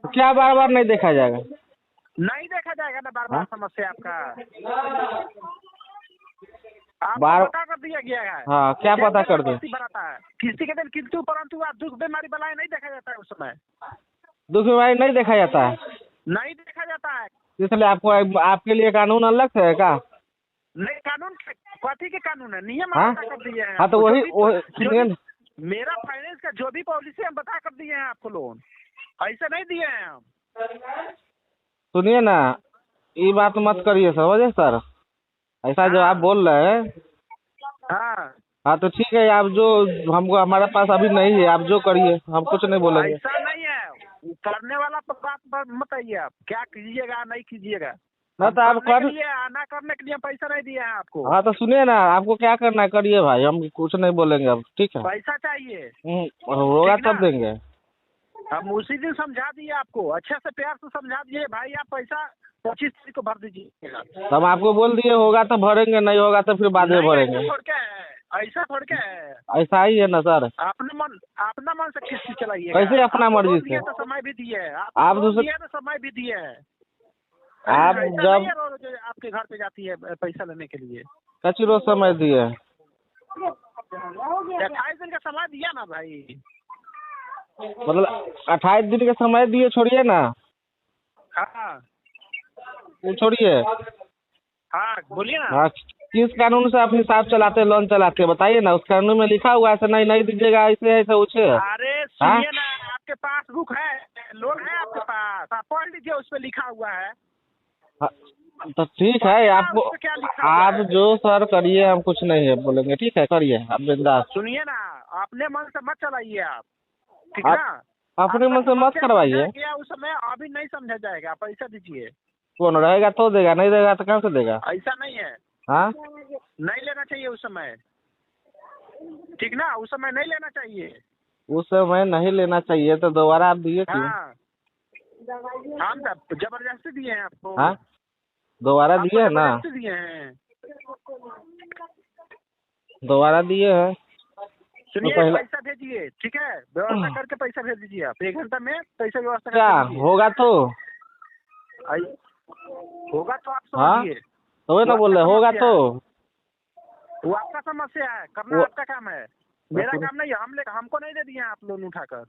[SPEAKER 3] क्या बार बार नहीं देखा जाएगा?
[SPEAKER 2] नहीं देखा जाएगा ना बार बार समस्या आपका।
[SPEAKER 3] बार
[SPEAKER 2] पता कर दिया गया है।
[SPEAKER 3] हाँ क्या पता कर दे?
[SPEAKER 2] भराता है किसी के दिन, किंतु परंतु आप दुख बीमारी बलाएं नहीं देखा जाता है उस समय।
[SPEAKER 3] दुख बीमारी नहीं देखा जाता है,
[SPEAKER 2] नहीं देखा जाता है।
[SPEAKER 3] इसलिए आपको आपके लिए कानून अलग से है क्या?
[SPEAKER 2] नहीं, कानून कथी के कानून है, नियम
[SPEAKER 3] हाँ?
[SPEAKER 2] बता कर दिए हैं।
[SPEAKER 3] हाँ तो वही
[SPEAKER 2] मेरा फाइनेंस का जो भी पॉलिसी हम बता कर दिए हैं आपको, लोन ऐसे नहीं दिए हैं हम।
[SPEAKER 3] सुनिए ना, ये बात मत करिए समझे सर। ऐसा जो आप बोल रहे हैं,
[SPEAKER 2] हाँ
[SPEAKER 3] हाँ तो ठीक है, आप जो हमको हमारे पास अभी नहीं है, आप जो करिए, हम कुछ नहीं बोलेंगे।
[SPEAKER 2] ऐसा नहीं है, करने वाला तो बात मत आइए। आप क्या कीजिएगा नहीं कीजिएगा
[SPEAKER 3] ना, तो आप कर
[SPEAKER 2] आना करने के लिए पैसा नहीं दिया है आपको।
[SPEAKER 3] हाँ तो सुनिए ना, आपको क्या करना है करिए भाई, हम कुछ नहीं बोलेंगे अब, ठीक है?
[SPEAKER 2] पैसा चाहिए
[SPEAKER 3] होगा तब देंगे।
[SPEAKER 7] हम उसी दिन समझा दिए आपको, अच्छे से प्यार से समझा दिए भाई, आप पैसा 25 तारीख को भर दीजिएगा।
[SPEAKER 3] तो हम आपको बोल दिए होगा तो भरेंगे, नहीं होगा तो फिर बाद में
[SPEAKER 7] नहीं,
[SPEAKER 3] भरेंगे।
[SPEAKER 7] ऐसा थोड़ के है,
[SPEAKER 3] ऐसा ही है ना सर।
[SPEAKER 7] अपना मन से किस्ती चलाइए।
[SPEAKER 3] कैसे अपना मर्जी से?
[SPEAKER 7] तो समय भी दिए है
[SPEAKER 3] आप दूसरे
[SPEAKER 7] दिए तो समय भी दिए है।
[SPEAKER 3] आप
[SPEAKER 7] ऐसा
[SPEAKER 3] जब
[SPEAKER 7] नहीं है रोज आपके घर पे जाती है पैसा लेने के लिए।
[SPEAKER 3] कच्ची रोज समय दिए
[SPEAKER 7] 28 दिन का समय दिया ना भाई।
[SPEAKER 3] मतलब 28 दिन का समय दिए, छोड़िए ना,
[SPEAKER 7] हाँ
[SPEAKER 3] वो छोड़िए।
[SPEAKER 7] हाँ बोलिए ना।
[SPEAKER 3] हाँ, किस कानून से आप हिसाब चलाते हैं, लोन चलाते हैं, बताइए ना। उस कानून में लिखा हुआ है ऐसा नहीं दीजिएगा, ऐसे ऐसे उछे।
[SPEAKER 7] अरे सुनिए ना, आपके पास बुक है, लोन है आपके पास, आप पढ़ लीजिए, उस पर लिखा हुआ है।
[SPEAKER 3] हाँ, तो ठीक है, आपको
[SPEAKER 7] उस पे क्या लिखा हुआ
[SPEAKER 3] आप
[SPEAKER 7] है?
[SPEAKER 3] जो सर करिए, हम कुछ नहीं है बोलेंगे, ठीक है, करिए आप बिंदास।
[SPEAKER 7] सुनिए ना, अपने मन से मत चलाइए आप, ठीक
[SPEAKER 3] आप
[SPEAKER 7] ना।
[SPEAKER 3] अपने मन से मत करवाइए।
[SPEAKER 7] क्या उस समय अभी नहीं समझा जाएगा, पैसा दीजिए।
[SPEAKER 3] कौन रहेगा तो देगा, नहीं देगा तो कहाँ से देगा?
[SPEAKER 7] ऐसा नहीं है,
[SPEAKER 3] हाँ,
[SPEAKER 7] नहीं लेना चाहिए उस समय, ठीक ना, उस समय नहीं लेना चाहिए।
[SPEAKER 3] उस समय नहीं लेना चाहिए तो दोबारा आप दिए क्यों?
[SPEAKER 7] हाँ, हम तो जबरदस्ती दिए हैं आपको।
[SPEAKER 3] हाँ, दोबारा
[SPEAKER 7] आपको
[SPEAKER 3] दिए है ना,
[SPEAKER 7] जबरदस्ती दिए हैं।
[SPEAKER 3] दोबारा दिए हैं।
[SPEAKER 7] सुनिए,
[SPEAKER 3] पहले-
[SPEAKER 7] पैसा भेजिए, ठीक है, व्यवस्था करके पैसा भेज दीजिए आप, 1 घंटा में पैसा व्यवस्था
[SPEAKER 3] क्या
[SPEAKER 7] करके भेजिए।
[SPEAKER 3] होगा तो?
[SPEAKER 7] होगा तो आप
[SPEAKER 3] हाँ,
[SPEAKER 7] समझिए,
[SPEAKER 3] तो वही ना बोल रहे, होगा तो।
[SPEAKER 7] वो आपका समस्या है, करना
[SPEAKER 3] वो-
[SPEAKER 7] आपका काम है, मेरा काम नहीं है। हमको नहीं दे दिए आप लोन उठाकर।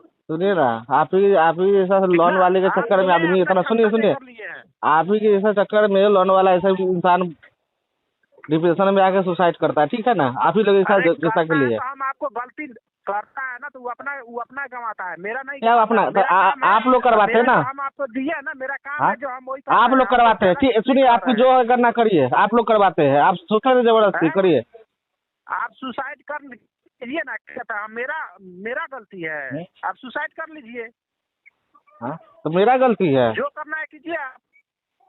[SPEAKER 3] सुनिए ना, आप ही जैसा लोन वाले के चक्कर में आदमी इतना, सुनिए, आप ही के जैसा चक्कर में लोन वाला ऐसा इंसान डिप्रेशन में आके सुसाइड करता है, ठीक है ना। आप ही लोग जैसा के लिए
[SPEAKER 7] हम आपको गलती करता है ना, तो वो अपना कमाता है, मेरा नहीं।
[SPEAKER 3] क्या अपना तो आप लोग करवाते हैं ना,
[SPEAKER 7] हम आपको दिए ना, मेरा काम
[SPEAKER 3] हाँ?
[SPEAKER 7] है जो हम वही
[SPEAKER 3] आप लोग करवाते हैं, ठीक, सुनिए, आपको जो है करना करिए, आप लोग करवाते हैं, आप सोच जबरदस्ती करिए।
[SPEAKER 7] आप सुसाइड कर लीजिए ना, कहता मेरा गलती है, आप सुसाइड कर लीजिए।
[SPEAKER 3] हाँ, तो मेरा गलती है,
[SPEAKER 7] जो करना है कीजिए आप।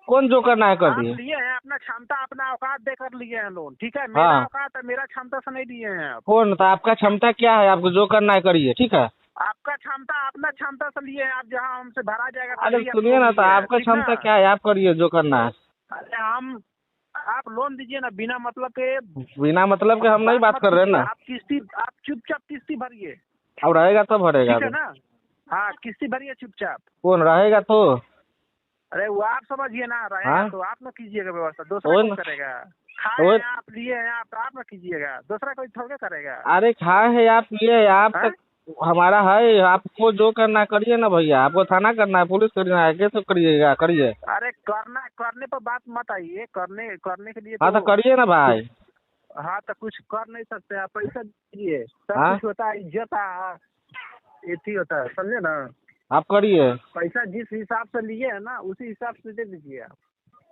[SPEAKER 3] कौन जो करना है कर
[SPEAKER 7] आप
[SPEAKER 3] दिए।
[SPEAKER 7] लिए हैं अपना क्षमता, अपना औकात देकर लिए हैं लोन, ठीक है, मेरा
[SPEAKER 3] हाँ।
[SPEAKER 7] औकात है, मेरा क्षमता से नहीं दिए हैं आप।
[SPEAKER 3] कौन, तो आपका क्षमता क्या है, आपको जो करना है करिए, ठीक है।
[SPEAKER 7] आपका क्षमता अपना क्षमता से लिए हैं आप, जहाँ हमसे भरा जाएगा।
[SPEAKER 3] अरे
[SPEAKER 7] तभी आप
[SPEAKER 3] सुनिए ना,
[SPEAKER 7] लोन
[SPEAKER 3] तो
[SPEAKER 7] लिए हैं,
[SPEAKER 3] आपका
[SPEAKER 7] ठीक ना?
[SPEAKER 3] क्षमता क्या है, आप करिए जो करना है।
[SPEAKER 7] अरे आप लोन दीजिए ना, बिना मतलब के।
[SPEAKER 3] बिना मतलब के हम नहीं बात कर रहे हैं ना।
[SPEAKER 7] आप चुपचाप किस्ती भरिए,
[SPEAKER 3] अब रहेगा तो भरेगा।
[SPEAKER 7] ठीक है ना। हाँ, किस्ती भरिए चुपचाप।
[SPEAKER 3] कौन रहेगा तो?
[SPEAKER 7] अरे वो आप समझिए ना, रहेगा
[SPEAKER 3] हाँ?
[SPEAKER 7] तो आप ना कीजिएगा व्यवस्था, दूसरा
[SPEAKER 3] ओए
[SPEAKER 7] कोई
[SPEAKER 3] ना।
[SPEAKER 7] करेगा।
[SPEAKER 3] ओए।
[SPEAKER 7] खाए आप, लिए हैं आप ना कीजिएगा, दूसरा कोई थोड़ा करेगा।
[SPEAKER 3] अरे खाए है आप, ये आप
[SPEAKER 7] हाँ?
[SPEAKER 3] तक हमारा है, आपको जो करना है करिए ना भैया। आपको थाना करना है, पुलिस करना है, कैसे करिएगा, करिए।
[SPEAKER 7] अरे करने पर बात मत आइए, करने के लिए
[SPEAKER 3] हाँ तो करिए ना भाई।
[SPEAKER 7] हाँ, तो कुछ कर नहीं सकते आप, पैसा दीजिए, सब
[SPEAKER 3] हाँ?
[SPEAKER 7] कुछ होता है, इज्जत ये होता है, समझे ना।
[SPEAKER 3] आप करिए,
[SPEAKER 7] पैसा जिस हिसाब से लिए है ना, उसी हिसाब से दे दीजिए आप।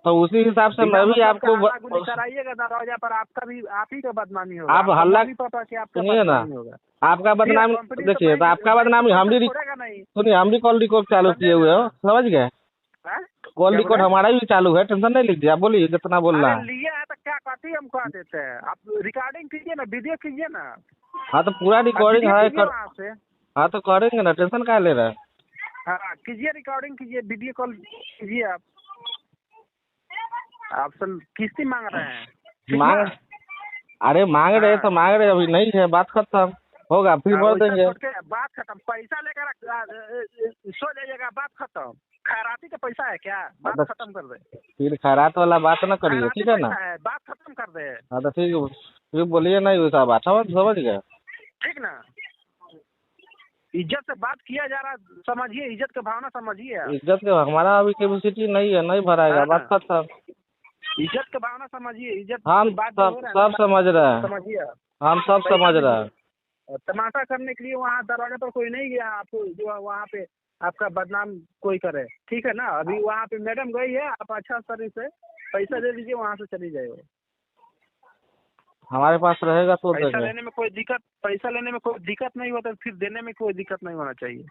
[SPEAKER 3] तो उसी हिसाब से मैं भी आपको
[SPEAKER 7] कराइएगा दरवाजा पर, आपका भी, आप ही का बदनामी होगा।
[SPEAKER 3] आप हल्ला
[SPEAKER 7] पता कि आपका
[SPEAKER 3] सुनिए ना,
[SPEAKER 7] बदनामी होगा।
[SPEAKER 3] आपका बदनामी
[SPEAKER 7] कंपनी
[SPEAKER 3] देखिए, तो आपका बदनामी हम भी
[SPEAKER 7] छोड़ेगा नहीं।
[SPEAKER 3] सुनिए, हम भी कॉल रिकॉर्ड चालू किए हुए हो, समझ गए।
[SPEAKER 7] हाँ?
[SPEAKER 3] कॉल
[SPEAKER 7] क्या
[SPEAKER 3] रिकॉर्ड
[SPEAKER 7] बोले?
[SPEAKER 3] हमारा भी चालू है, टेंशन नहीं लीजिए, आप बोलिए जितना बोलना
[SPEAKER 7] अरे
[SPEAKER 3] है।
[SPEAKER 7] लिए है तो क्या कहती हम कह देते हैं, आप रिकॉर्डिंग कीजिए ना, वीडियो कीजिए ना।
[SPEAKER 3] हाँ तो पूरा रिकॉर्डिंग है
[SPEAKER 7] वहाँ से।
[SPEAKER 3] हाँ तो करेंगे ना, टेंशन क्या ले रहे हैं।
[SPEAKER 7] हाँ, कीजिए, रिकॉर्डिंग कीजिए, वीडियो कॉल कीजिए आप। सब किस्ती मांग रहे हैं, ठीक
[SPEAKER 3] मांग
[SPEAKER 7] ना?
[SPEAKER 3] अरे मांग रहे तो मांग रहे, अभी नहीं है, बात खत्म होगा, फिर भर
[SPEAKER 7] वैसा
[SPEAKER 3] देंगे।
[SPEAKER 7] सोच के बात खत्म, पैसा लेकर सो जाइएगा, बात खत्म। खैराती का पैसा है क्या, बात
[SPEAKER 3] बस।
[SPEAKER 7] खत्म कर दे।
[SPEAKER 3] फिर खैरात वाला बात ना करिए,
[SPEAKER 7] खैराती
[SPEAKER 3] ठीक है ना।
[SPEAKER 7] पैसा है, बात खत्म कर दे,
[SPEAKER 3] हाँ तो ठीक है, फिर बोलिए नहीं वैसा बात, समझ गए।
[SPEAKER 7] ठीक ना। इज्जत से बात किया जा रहा, समझिए, इज्जत का भावना समझिए आप।
[SPEAKER 3] इज्जत के हमारा अभी कैपेसिटी नहीं है, नहीं भराएगा,
[SPEAKER 7] हाँ।
[SPEAKER 3] बात खत्म।
[SPEAKER 7] इज्जत का भावना समझिए, इज्जत
[SPEAKER 3] हम
[SPEAKER 7] की बात जो हो रहा है
[SPEAKER 3] सब
[SPEAKER 7] ना,
[SPEAKER 3] समझ रहे हैं,
[SPEAKER 7] समझिए आप।
[SPEAKER 3] हम सब समझ रहे हैं।
[SPEAKER 7] तमाशा करने के लिए वहाँ दरवाजे पर कोई नहीं गया आपको, जो वहाँ पे आपका बदनाम कोई करे, ठीक है ना। अभी वहाँ पे मैडम गई है, आप अच्छा तरह से पैसा दे दीजिए, वहाँ से चली जाएगा।
[SPEAKER 3] हमारे पास रहेगा तो
[SPEAKER 7] पैसा
[SPEAKER 3] देंगे।
[SPEAKER 7] लेने में कोई दिक्कत नहीं होता, फिर देने में कोई दिक्कत नहीं होना चाहिए।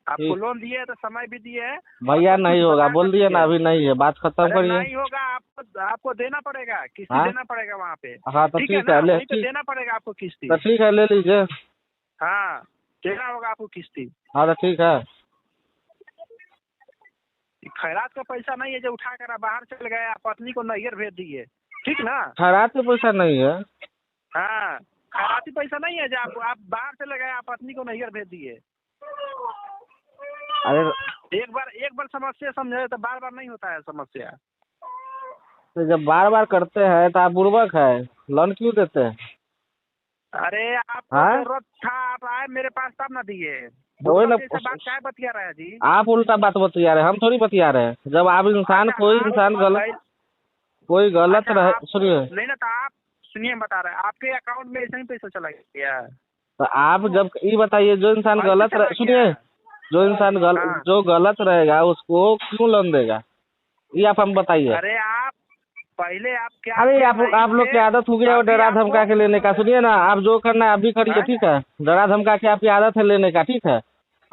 [SPEAKER 7] आपको
[SPEAKER 3] ठीक।
[SPEAKER 7] लोन दिए है तो समय भी दिए है
[SPEAKER 3] भैया नहीं होगा, बोल दिए ना, अभी नहीं है, बात खत्म
[SPEAKER 7] अरे
[SPEAKER 3] करिए।
[SPEAKER 7] नहीं होगा, आपको देना पड़ेगा, किस्ती
[SPEAKER 3] हाँ?
[SPEAKER 7] देना पड़ेगा वहाँ पे।
[SPEAKER 3] हाँ तो
[SPEAKER 7] ठीक
[SPEAKER 3] ठीक
[SPEAKER 7] है
[SPEAKER 3] है,
[SPEAKER 7] ना,
[SPEAKER 3] ले
[SPEAKER 7] वहीं पे
[SPEAKER 3] ठीक,
[SPEAKER 7] देना पड़ेगा आपको किस्ती।
[SPEAKER 3] तो ठीक है, ले लीजिए।
[SPEAKER 7] हाँ, देना होगा आपको किस्ती।
[SPEAKER 3] हाँ तो ठीक है।
[SPEAKER 7] खैरात का पैसा नहीं है जो उठा कर आप बाहर चल गए, आप पत्नी को नैहर भेज दिए, ठीक ना?
[SPEAKER 3] खैरात में पैसा नहीं है।
[SPEAKER 7] हाँ, खैराती पैसा नहीं है जो आप बाहर चले गए, आप पत्नी को नैहर भेज दिए।
[SPEAKER 3] अरे
[SPEAKER 7] एक बार समस्या समझे तो बार बार नहीं होता है समस्या।
[SPEAKER 3] तो जब बार बार करते हैं तो आप बुर्बक है, लोन क्यों देते हैं?
[SPEAKER 7] अरे आपको
[SPEAKER 3] हाँ?
[SPEAKER 7] जरूरत था, आप आए मेरे पास तब ना दिए।
[SPEAKER 3] वही ना,
[SPEAKER 7] जैसे बात क्या बतिया रहा है जी?
[SPEAKER 3] आप उल्टा बात बतिया रहे हैं, हम थोड़ी बतिया रहे हैं। जब आप इंसान
[SPEAKER 7] अच्छा,
[SPEAKER 3] कोई
[SPEAKER 7] आप
[SPEAKER 3] इंसान कोई गलत
[SPEAKER 7] अच्छा,
[SPEAKER 3] रहे,
[SPEAKER 7] आप-
[SPEAKER 3] सुनिए,
[SPEAKER 7] नहीं ना, तो आप सुनिए, बता रहे हैं आपके अकाउंट में ऐसे ही पैसा चला गया।
[SPEAKER 3] तो आप जब ये बताइए जो इंसान
[SPEAKER 7] पैसा
[SPEAKER 3] गलत
[SPEAKER 7] चला
[SPEAKER 3] सुनिए,
[SPEAKER 7] गया।
[SPEAKER 3] जो इंसान
[SPEAKER 7] हाँ।
[SPEAKER 3] जो गलत रहेगा उसको क्यों लोन देगा, ये आप हम बताइए।
[SPEAKER 7] अरे आप पहले आप क्या?
[SPEAKER 3] अरे आप लोग की आदत हो गया है डरा धमका के लेने का। सुनिए ना, आप जो करना है आप भी करिए,
[SPEAKER 7] हाँ?
[SPEAKER 3] ठीक है? डरा धमका के आपकी आदत है लेने का, ठीक है?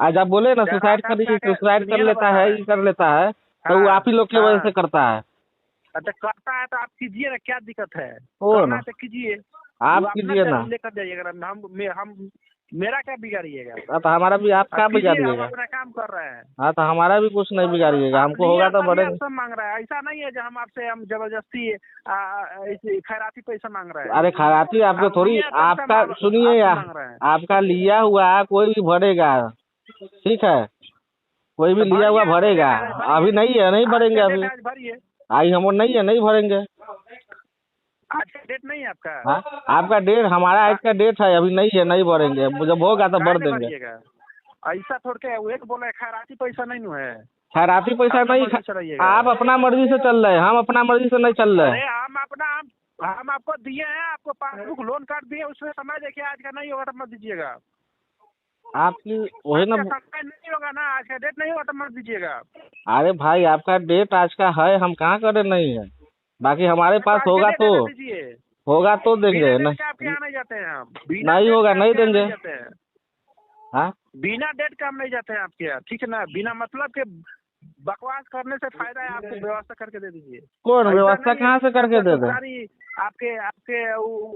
[SPEAKER 3] आज आप बोले ना सुसाइड करिए, सुसाइड कर लेता है, ये कर लेता है, तो वो आप ही लोग की वजह से करता है।
[SPEAKER 7] अच्छा, करता है तो आप कीजिए ना, क्या दिक्कत है?
[SPEAKER 3] हो
[SPEAKER 7] करना
[SPEAKER 3] ना,
[SPEAKER 7] तो कीजिए,
[SPEAKER 3] आप
[SPEAKER 7] वो अपना
[SPEAKER 3] कीजिए ना।
[SPEAKER 7] लेकर जाइएगा। हम मेरा क्या बिगाड़िएगा?
[SPEAKER 3] तो हमारा भी आप क्या
[SPEAKER 7] आप कीजिए, हम
[SPEAKER 3] बिगाड़िएगा?
[SPEAKER 7] अपना काम कर रहे हैं।
[SPEAKER 3] हाँ तो हमारा भी कुछ नहीं बिगाड़िएगा, हमको होगा तो बड़े।
[SPEAKER 7] आप सब मांग रहे हैं, ऐसा नहीं है जो हम आपसे हम जबरदस्ती ऐसे खैराती पैसा मांग रहे हैं।
[SPEAKER 3] अरे खैराती आपको थोड़ी,
[SPEAKER 7] आप पैसा
[SPEAKER 3] आपका
[SPEAKER 7] मांग-
[SPEAKER 3] सुनिए
[SPEAKER 7] आप मांग रहे हैं।
[SPEAKER 3] आपका लिया हुआ कोई भी भरेगा, ठीक है? कोई भी लिया हुआ भरेगा, अभी नहीं है, नहीं भरेंगे अभी।
[SPEAKER 7] आज भरिए,
[SPEAKER 3] आई हम नहीं है, नहीं भरेंगे।
[SPEAKER 7] आज का डेट नहीं है आपका?
[SPEAKER 3] हाँ, आपका डेट, हमारा आज का डेट है, अभी नहीं है, नहीं भरेंगे, जब होगा तो भर
[SPEAKER 7] काहे
[SPEAKER 3] देंगे।
[SPEAKER 7] भरिएगा? ऐसा थोड़ के वो एक बोला खैराती पैसा नहीं नु है।
[SPEAKER 3] खैराती पैसा
[SPEAKER 7] अपना
[SPEAKER 3] नहीं,
[SPEAKER 7] मर्जी से रहिएगा।
[SPEAKER 3] आप अपना मर्जी से चल रहे हैं, हम अपना मर्जी से नहीं चल रहे
[SPEAKER 7] अरे
[SPEAKER 3] हैं।
[SPEAKER 7] हम आपको दिए हैं, आपको पासबुक लोन कार्ड दिए, उसमें समय देखिए, आज का नहीं होगा तो मत दीजिएगा।
[SPEAKER 3] आपकी वही ना,
[SPEAKER 7] आज का समय नहीं होगा ना, आज का डेट नहीं होगा तो मत दीजिएगा।
[SPEAKER 3] अरे भाई आपका डेट आज का है, हम कहाँ करे नहीं है, बाकी हमारे पास
[SPEAKER 7] आज के
[SPEAKER 3] होगा
[SPEAKER 7] डेट
[SPEAKER 3] तो,
[SPEAKER 7] है, दीजिए।
[SPEAKER 3] होगा तो देंगे।
[SPEAKER 7] बिना
[SPEAKER 3] नहीं
[SPEAKER 7] डेट के आपके यहाँ नहीं जाते हैं हम। बिना
[SPEAKER 3] नहीं
[SPEAKER 7] डेट
[SPEAKER 3] होगा,
[SPEAKER 7] के
[SPEAKER 3] नहीं
[SPEAKER 7] आपके यहाँ
[SPEAKER 3] देंगे।
[SPEAKER 7] जाते हैं।
[SPEAKER 3] हाँ,
[SPEAKER 7] बिना डेट के हम नहीं जाते हैं आपके यहाँ, ठीक है ना? बिना मतलब के बकवास करने से फायदा है, आपको व्यवस्था करके दे दीजिए।
[SPEAKER 3] कौन
[SPEAKER 7] ऐसा
[SPEAKER 3] व्यवस्था
[SPEAKER 7] नहीं
[SPEAKER 3] कहाँ से करके दे दे?
[SPEAKER 7] ससुरारी आपके आपके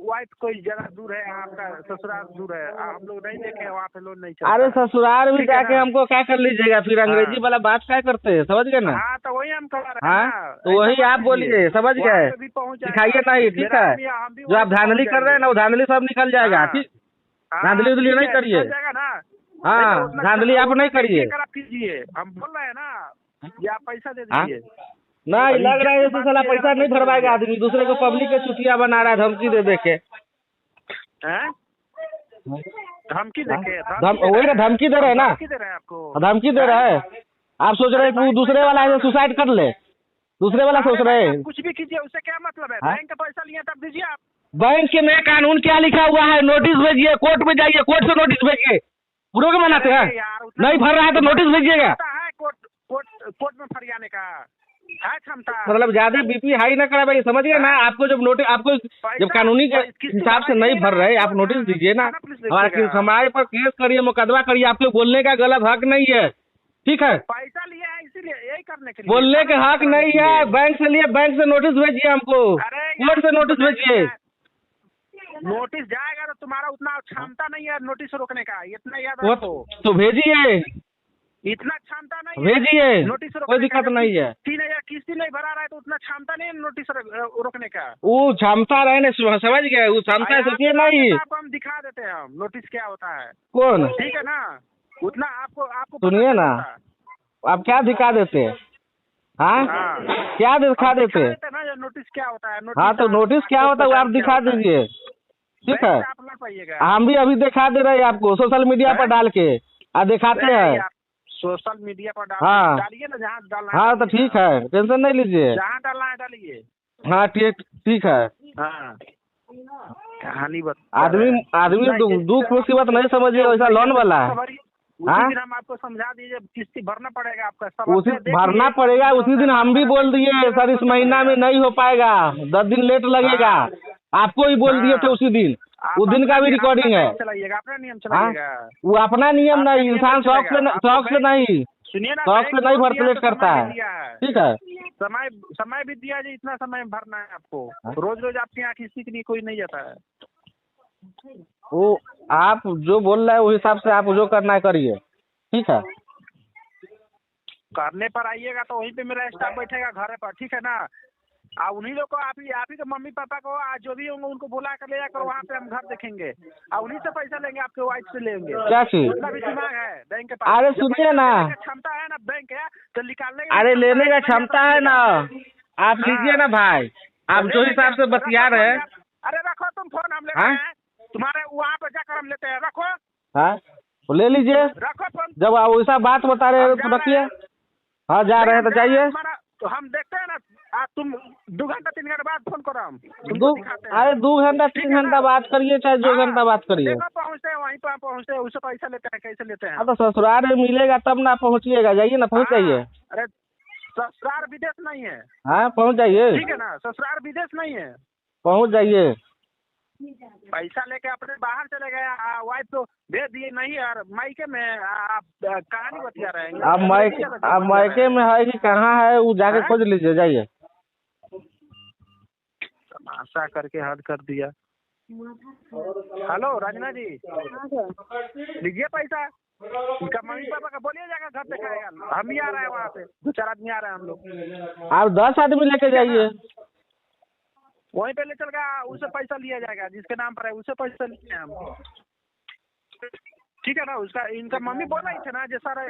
[SPEAKER 7] वाइफ कोई जगह दूर है, आपका ससुराल दूर है, हम लोग नहीं देखे वहाँ पे लोन नहीं चलता।
[SPEAKER 3] अरे ससुराल भी
[SPEAKER 7] ठीक है
[SPEAKER 3] जाके
[SPEAKER 7] ना?
[SPEAKER 3] हमको क्या कर लीजिएगा, फिर अंग्रेजी
[SPEAKER 7] हाँ।
[SPEAKER 3] वाला बात क्या करते हैं, समझ गए ना?
[SPEAKER 7] हाँ, तो वही हम कर रहे हैं
[SPEAKER 3] हाँ,
[SPEAKER 7] ना।
[SPEAKER 3] तो वही
[SPEAKER 7] ऐसा
[SPEAKER 3] आप
[SPEAKER 7] मत
[SPEAKER 3] बोलिए,
[SPEAKER 7] कीजिए।
[SPEAKER 3] समझ
[SPEAKER 7] वहाँ
[SPEAKER 3] गए?
[SPEAKER 7] पे भी पहुँच जाएगा।
[SPEAKER 3] दिखाइए नहीं, ठीक
[SPEAKER 7] मेरा
[SPEAKER 3] है?
[SPEAKER 7] आदमी, हम भी
[SPEAKER 3] जो आप
[SPEAKER 7] वहाँ पे
[SPEAKER 3] धांधली
[SPEAKER 7] पहुँच
[SPEAKER 3] कर रहे हैं ना, वो धांधली सब निकल जाएगा,
[SPEAKER 7] हाँ।
[SPEAKER 3] ठीक?
[SPEAKER 7] हाँ,
[SPEAKER 3] धांधली उधली
[SPEAKER 7] ठीक
[SPEAKER 3] नहीं
[SPEAKER 7] है,
[SPEAKER 3] करिए।
[SPEAKER 7] निकल जाएगा ना।
[SPEAKER 3] हाँ,
[SPEAKER 7] नहीं तो उतना
[SPEAKER 3] धांधली आप नहीं करिए।
[SPEAKER 7] आप कीजिए, हम बोल रहे हैं ना, ये आप पैसा दे
[SPEAKER 3] हाँ?
[SPEAKER 7] दीजिए।
[SPEAKER 3] नहीं लग रहा है
[SPEAKER 7] इज्जत
[SPEAKER 3] जैसे
[SPEAKER 7] से
[SPEAKER 3] साला
[SPEAKER 7] बात
[SPEAKER 3] पैसा
[SPEAKER 7] कीजिएगा,
[SPEAKER 3] नहीं भरवाएगा आदमी, दूसरे को पब्लिक के चुतिया बना रहा है धमकी दे दे के।
[SPEAKER 7] हैं? धमकी देके
[SPEAKER 3] वही ना, धमकी दे रहे हैं ना,
[SPEAKER 7] धमकी दे रहे हैं आपको।
[SPEAKER 3] धमकी दे रहा है। आप सोच रहे हैं कि वो दूसरे वाला है सुसाइड कर ले, दूसरे वाला सोच रहे हैं।
[SPEAKER 7] कुछ भी कीजिए, उससे क्या मतलब है?
[SPEAKER 3] हाँ?
[SPEAKER 7] बैंक का पैसा लिए तब दीजिए आप।
[SPEAKER 3] बैंक के में कानून क्या लिखा हुआ है? नोटिस भेजिए, कोर्ट में जाइए, कोर्ट से नोटिस भेजिए। पूरे को मनाते हैं,
[SPEAKER 7] अरे यार, उतना
[SPEAKER 3] नहीं भर रहा है तो नोटिस भेजिएगा।
[SPEAKER 7] क्षमता है कोर्ट में फरियाने का है क्षमता।
[SPEAKER 3] मतलब ज्यादा बीपी हाई ना करा भाई, समझ गए ना? आपको जब नोटिस, आपको जब कानूनी के हिसाब से नहीं भर रहे, आप नोटिस दीजिए ना। हमारे पर केस करिए, मुकदमा करिए, आपको बोलने का गलत हक नहीं है, ठीक है?
[SPEAKER 7] पैसा लिया है इसीलिए यही करने के लिए।
[SPEAKER 3] बोलने के हक नहीं है, बैंक से लिए, बैंक से नोटिस भेजिए हमको,
[SPEAKER 7] अरे
[SPEAKER 3] कोर्ट से नोटिस भेजिए।
[SPEAKER 7] नोटिस जाएगा तो तुम्हारा उतना क्षमता नहीं है नोटिस रोकने का, इतना याद
[SPEAKER 3] वो
[SPEAKER 7] रखो।
[SPEAKER 3] तो भेजिए,
[SPEAKER 7] इतना क्षमता नहीं है
[SPEAKER 3] भेजिए,
[SPEAKER 7] नोटिस
[SPEAKER 3] कोई
[SPEAKER 7] रोकने
[SPEAKER 3] दिक्कत
[SPEAKER 7] का।
[SPEAKER 3] नहीं है।
[SPEAKER 7] 3000 किस्ती नहीं भरा रहा है तो उतना क्षमता नहीं है नोटिस रोकने का।
[SPEAKER 3] वो क्षमता रहने, समझ गए? वो क्षमता सोचिए नहीं।
[SPEAKER 7] आपको हम दिखा देते हैं हम नोटिस क्या होता है,
[SPEAKER 3] कौन?
[SPEAKER 7] ठीक है ना? उतना आपको
[SPEAKER 3] सुनिए ना, आप क्या दिखा देते हैं? हाँ,
[SPEAKER 7] हाँ।
[SPEAKER 3] क्या दिखा देते हैं?
[SPEAKER 7] ना जो नोटिस क्या होता है।
[SPEAKER 3] हाँ तो नोटिस क्या होता है वो आप दिखा दीजिए, ठीक है?
[SPEAKER 7] आप लड़ पाइएगा।
[SPEAKER 3] हम भी अभी दिखा दे रहे हैं आपको, सोशल मीडिया पर डाल के दिखाते हैं।
[SPEAKER 7] सोशल मीडिया पर
[SPEAKER 3] हाँ।
[SPEAKER 7] डालिए ना, जहाँ डालना है
[SPEAKER 3] हाँ तो ठीक है, टेंशन नहीं लीजिए।
[SPEAKER 7] जहाँ डालना है डालिए।
[SPEAKER 3] हाँ ठीक है।
[SPEAKER 7] हाँ, कहानी
[SPEAKER 3] आदमी दुख मुसीबत नहीं समझिए, वैसा लोन वाला है।
[SPEAKER 7] उसी दिन हम आपको समझा दीजिए, किस्ती भरना पड़ेगा आपका।
[SPEAKER 3] उसी भरना पड़ेगा, उसी दिन हम भी बोल दिए सर इस महीना में नहीं हो पाएगा, 10 दिन लेट लगेगा, आपको ही बोल दिए थे उसी दिन। उस दिन का भी रिकॉर्डिंग है।
[SPEAKER 7] चलाइएगा, अपना नियम चलाइएगा।
[SPEAKER 3] वो अपना नियम नहीं, इंसान शौक से नहीं,
[SPEAKER 7] सुनिए ना,
[SPEAKER 3] शौक से नहीं भरतलेट करता है, ठीक है?
[SPEAKER 7] समय भी दिया जी, इतना समय भरना है आपको। रोज रोज आपके यहाँ किसी के लिए कोई नहीं जाता है।
[SPEAKER 3] वो आप जो बोल रहे हैं उस हिसाब से आप जो करना है करिए, ठीक है।
[SPEAKER 7] करने पर आइएगा तो वहीं पे मेरा स्टाफ बैठेगा घर पर, ठीक है ना। उन्हीं लोग को आप ही के मम्मी पापा को आज जो भी होंगे उनको बुला कर ले जाकर वहाँ पे हम घर देखेंगे और उन्हीं से पैसा लेंगे, आपके वाइफ से लेंगे।
[SPEAKER 3] क्या चीज?
[SPEAKER 7] उतना भी दिमाग है बैंक के पास?
[SPEAKER 3] अरे सुनिए ना,
[SPEAKER 7] क्षमता है ना बैंक है तो निकालने
[SPEAKER 3] अरे लेने का क्षमता है ना, आप लीजिए ना भाई, आप जो हिसाब से बतिया रहे हैं।
[SPEAKER 7] अरे रखो तुम फोन, हम लेते हैं तुम्हारे वहाँ पे जाकर हम लेते हैं, रखो।
[SPEAKER 3] हाँ तो ले लीजिए,
[SPEAKER 7] रखो फोन।
[SPEAKER 3] जब आप वैसा बात बता रहे हैं तो रखिए। हाँ जा रहे हैं तो जाइए।
[SPEAKER 7] तो हम देखते हैं ना, तुम 2 घंटा 3 घंटा बाद फोन करो, हम
[SPEAKER 3] अरे 2 घंटा 3 घंटा बात करिए चाहे 2 घंटा बात करिए।
[SPEAKER 7] पहुँचते हैं वहीं पर, पहुँचते हैं उससे पैसा लेते हैं, कैसे लेते हैं?
[SPEAKER 3] अब तो ससुराल में मिलेगा तब ना पहुँचिएगा, जाइए ना, पहुँच जाइए।
[SPEAKER 7] अरे ससुराल विदेश नहीं है।
[SPEAKER 3] हाँ पहुँच जाइए,
[SPEAKER 7] ठीक है ना, ससुराल विदेश नहीं है,
[SPEAKER 3] पहुँच जाइए।
[SPEAKER 7] पैसा लेके अपने बाहर चले गए, वाइफ तो भेज दिए नहीं यार, मायके में आप कहानी बतिया रहे हैं।
[SPEAKER 3] अब मायके में है कि कहाँ है वो जाके खोज लीजिए, जाइए।
[SPEAKER 7] तमाशा करके हद कर दिया। हेलो रंजना जी, लीजिए पैसा, इनका मम्मी पापा का बोलिए जाकर घर दिखाएगा, हम ही आ रहे हैं वहाँ पे, 2-4 आदमी आ रहे हैं हम लोग।
[SPEAKER 3] आप 10 आदमी लेके जाइए,
[SPEAKER 7] वहीं पे ले चल गया, उससे पैसा लिया जाएगा, जिसके नाम पर है उससे पैसा लिए हम, ठीक है ना। उसका इनका मम्मी बोल रही थी ना, जो सर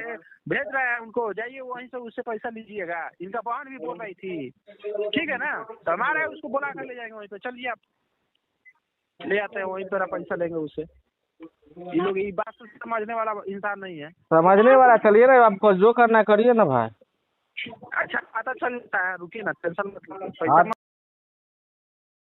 [SPEAKER 7] भेज रहे हैं उनको, जाइए वहीं से उससे पैसा लीजिएगा। इनका बहन भी बोल रही थी, ठीक है ना। तो हमारे उसको बुला कर ले जाएंगे वहीं पे, चलिए आप ले आते हैं, वहीं पर पैसा लेंगे उससे। ये लोग ये बात समझने वाला इंसान नहीं है।
[SPEAKER 3] समझने वाला, चलिए ना, आपको जो करना करिए ना भाई।
[SPEAKER 7] अच्छा पता चलता है, रुकिए ना, टेंशन मत लीजिए।